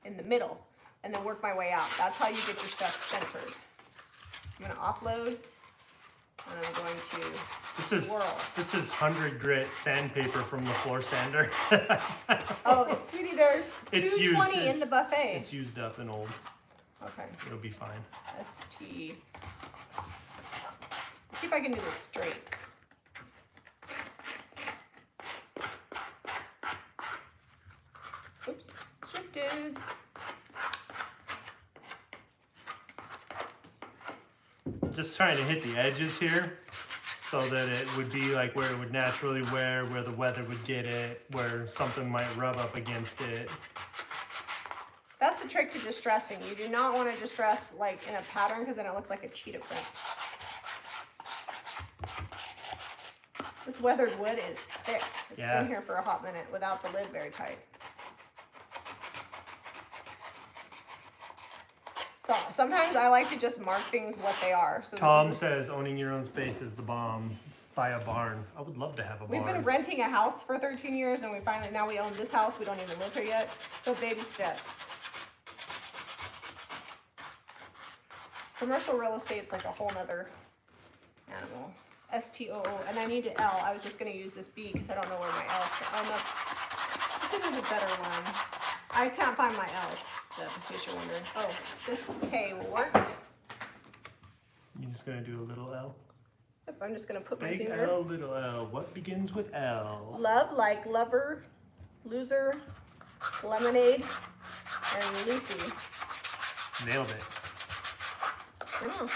in the middle and then work my way out. That's how you get your stuff centered. I'm going to offload and I'm going to swirl. This is 100 grit sandpaper from the floor sander. Oh, sweetie, there's it's 220 used, in the buffet. It's used up and old. Okay. It'll be fine. S-T. Let's see if I can do this straight. Oops, shifted. Just trying to hit the edges here so that it would be like where it would naturally wear, where the weather would get it, where something might rub up against it. That's the trick to distressing. You do not want to distress like in a pattern because then it looks like a cheetah print. This weathered wood is thick. It's been here for a hot minute without the lid very tight. So sometimes I like to just mark things what they are. So Tom says owning your own space is the bomb. Buy a barn. I would love to have a barn. We've been renting a house for 13 years and now we own this house. We don't even live here yet. So baby steps. Commercial real estate's like a whole nother animal. S-T-O-O, and I need an L. I was just going to use this B because I don't know where my L is. Oh, no. I think there's a better one. I can't find my L, in case you're wondering. Oh, this K will work. You're just going to do a little L? Yep, I'm just going to put my Big finger. L, little L. What begins with L? Love, like lover, loser, lemonade, and Lucy. Nailed it. I know.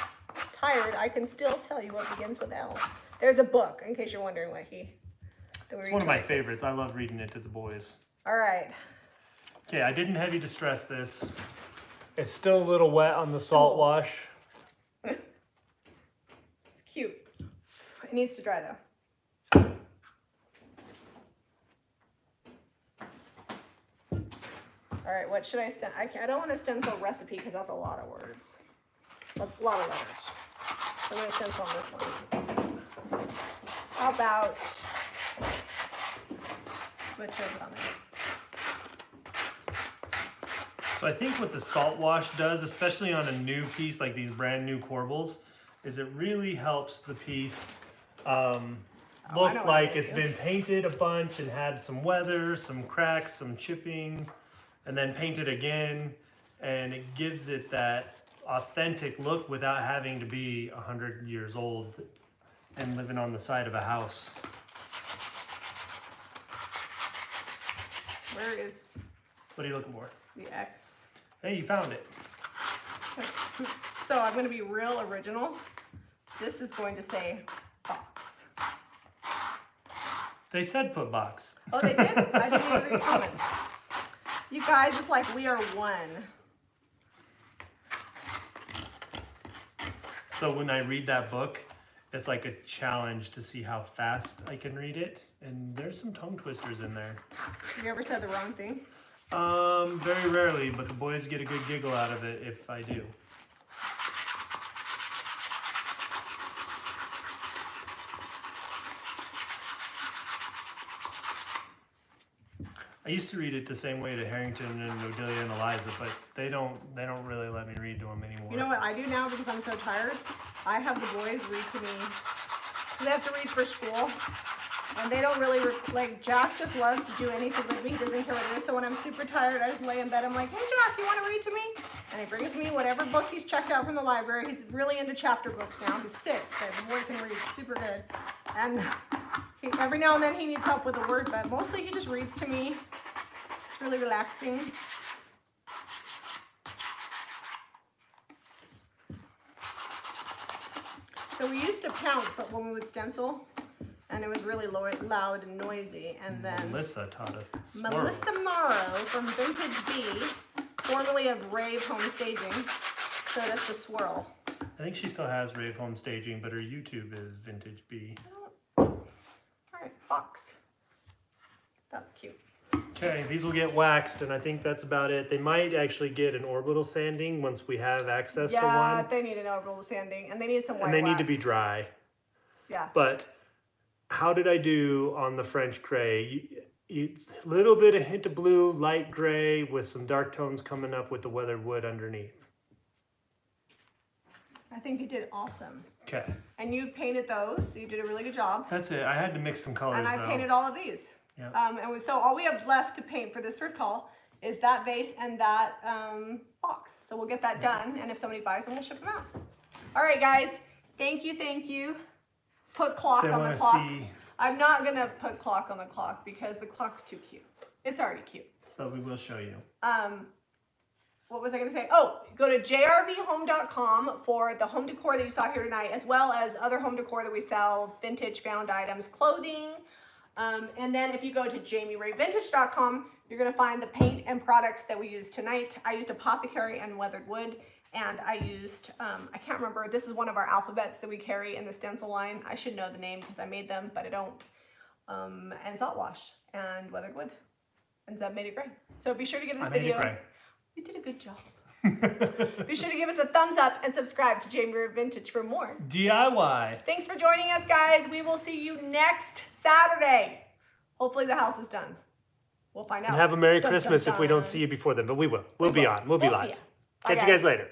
Tired, I can still tell you what begins with L. There's a book, in case you're wondering what It's one of my favorites. I love reading it to the boys. All right. Okay, I didn't heavy distress this. It's still a little wet on the salt wash. It's cute. It needs to dry though. All right, what should I stencil? I don't want to stencil recipe because that's a lot of words. A lot of letters. So I'm going to stencil on this one. How about, what should I put on there? So I think what the salt wash does, especially on a new piece like these brand new corbels, is it really helps the piece look like it's been painted a bunch and had some weather, some cracks, some chipping, and then painted again, and it gives it that authentic look without having to be 100 years old and living on the side of a house. Where is What are you looking for? the X? Hey, you found it. So I'm going to be real original. This is going to say box. They said put box. Oh, they did? I didn't even read comments. You guys, it's like we are one. So when I read that book, it's like a challenge to see how fast I can read it. And there's some tongue twisters in there. Have you ever said the wrong thing? Very rarely, but the boys get a good giggle out of it if I do. I used to read it the same way to Harrington and Odelia and Eliza, but they don't really let me read to them anymore. You know what I do now because I'm so tired? I have the boys read to me. They have to read for school, and they don't really like. Jack just loves to do anything with me. He doesn't care what it is. So when I'm super tired, I just lay in bed. I'm like, hey Jack, you want to read to me? And he brings me whatever book he's checked out from the library. He's really into chapter books now. He's 6, but the boy can read super good. And every now and then he needs help with a word, but mostly he just reads to me. It's really relaxing. So we used to pounce when we would stencil, and it was really loud and noisy. And then Melissa taught us the swirl. Melissa Morrow from Vintage B, formerly of Rave Home Staging, showed us the swirl. I think she still has Rave Home Staging, but her YouTube is Vintage B. All right, box. That's cute. Okay, these will get waxed, and I think that's about it. They might actually get an orbital sanding once we have access to one. Yeah, they need an orbital sanding, and they need some white And they wax. need to be dry. Yeah. But how did I do on the French gray? A little bit of hint of blue, light gray, with some dark tones coming up with the weathered wood underneath. I think you did awesome. Okay. And you painted those, so you did a really good job. That's it. I had to mix some colors, And I though. painted all of these. Yep. So all we have left to paint for this thrift haul is that vase and that box. So we'll get that done, and if somebody buys them, we'll ship them out. All right, guys. Thank you. Put clock They on the wanna clock. see, I'm not gonna put clock on the clock because the clock's too cute. It's already cute. but we will show you. What was I gonna say? Oh, go to jrvhome.com for the home decor that you saw here tonight, as well as other home decor that we sell, vintage found items, clothing. And then if you go to jamirayvintage.com, you're gonna find the paint and products that we used tonight. I used apothecary and weathered wood, and I used, I can't remember, this is one of our alphabets that we carry in the stencil line. I should know the name because I made them, but I don't. And salt wash and weathered wood. And Zeb made it gray. So be sure to give this video. I made it gray. You did a good job. Be sure to give us a thumbs up and subscribe to Jami Vintage for more DIY. Thanks for joining us, guys. We will see you next Saturday. Hopefully the house is done. We'll find out. And have a Merry Dun, Christmas dun, if we don't dun. see you before then, but we will. We'll be on. We'll be We'll see live. ya. Bye, Catch you guys later.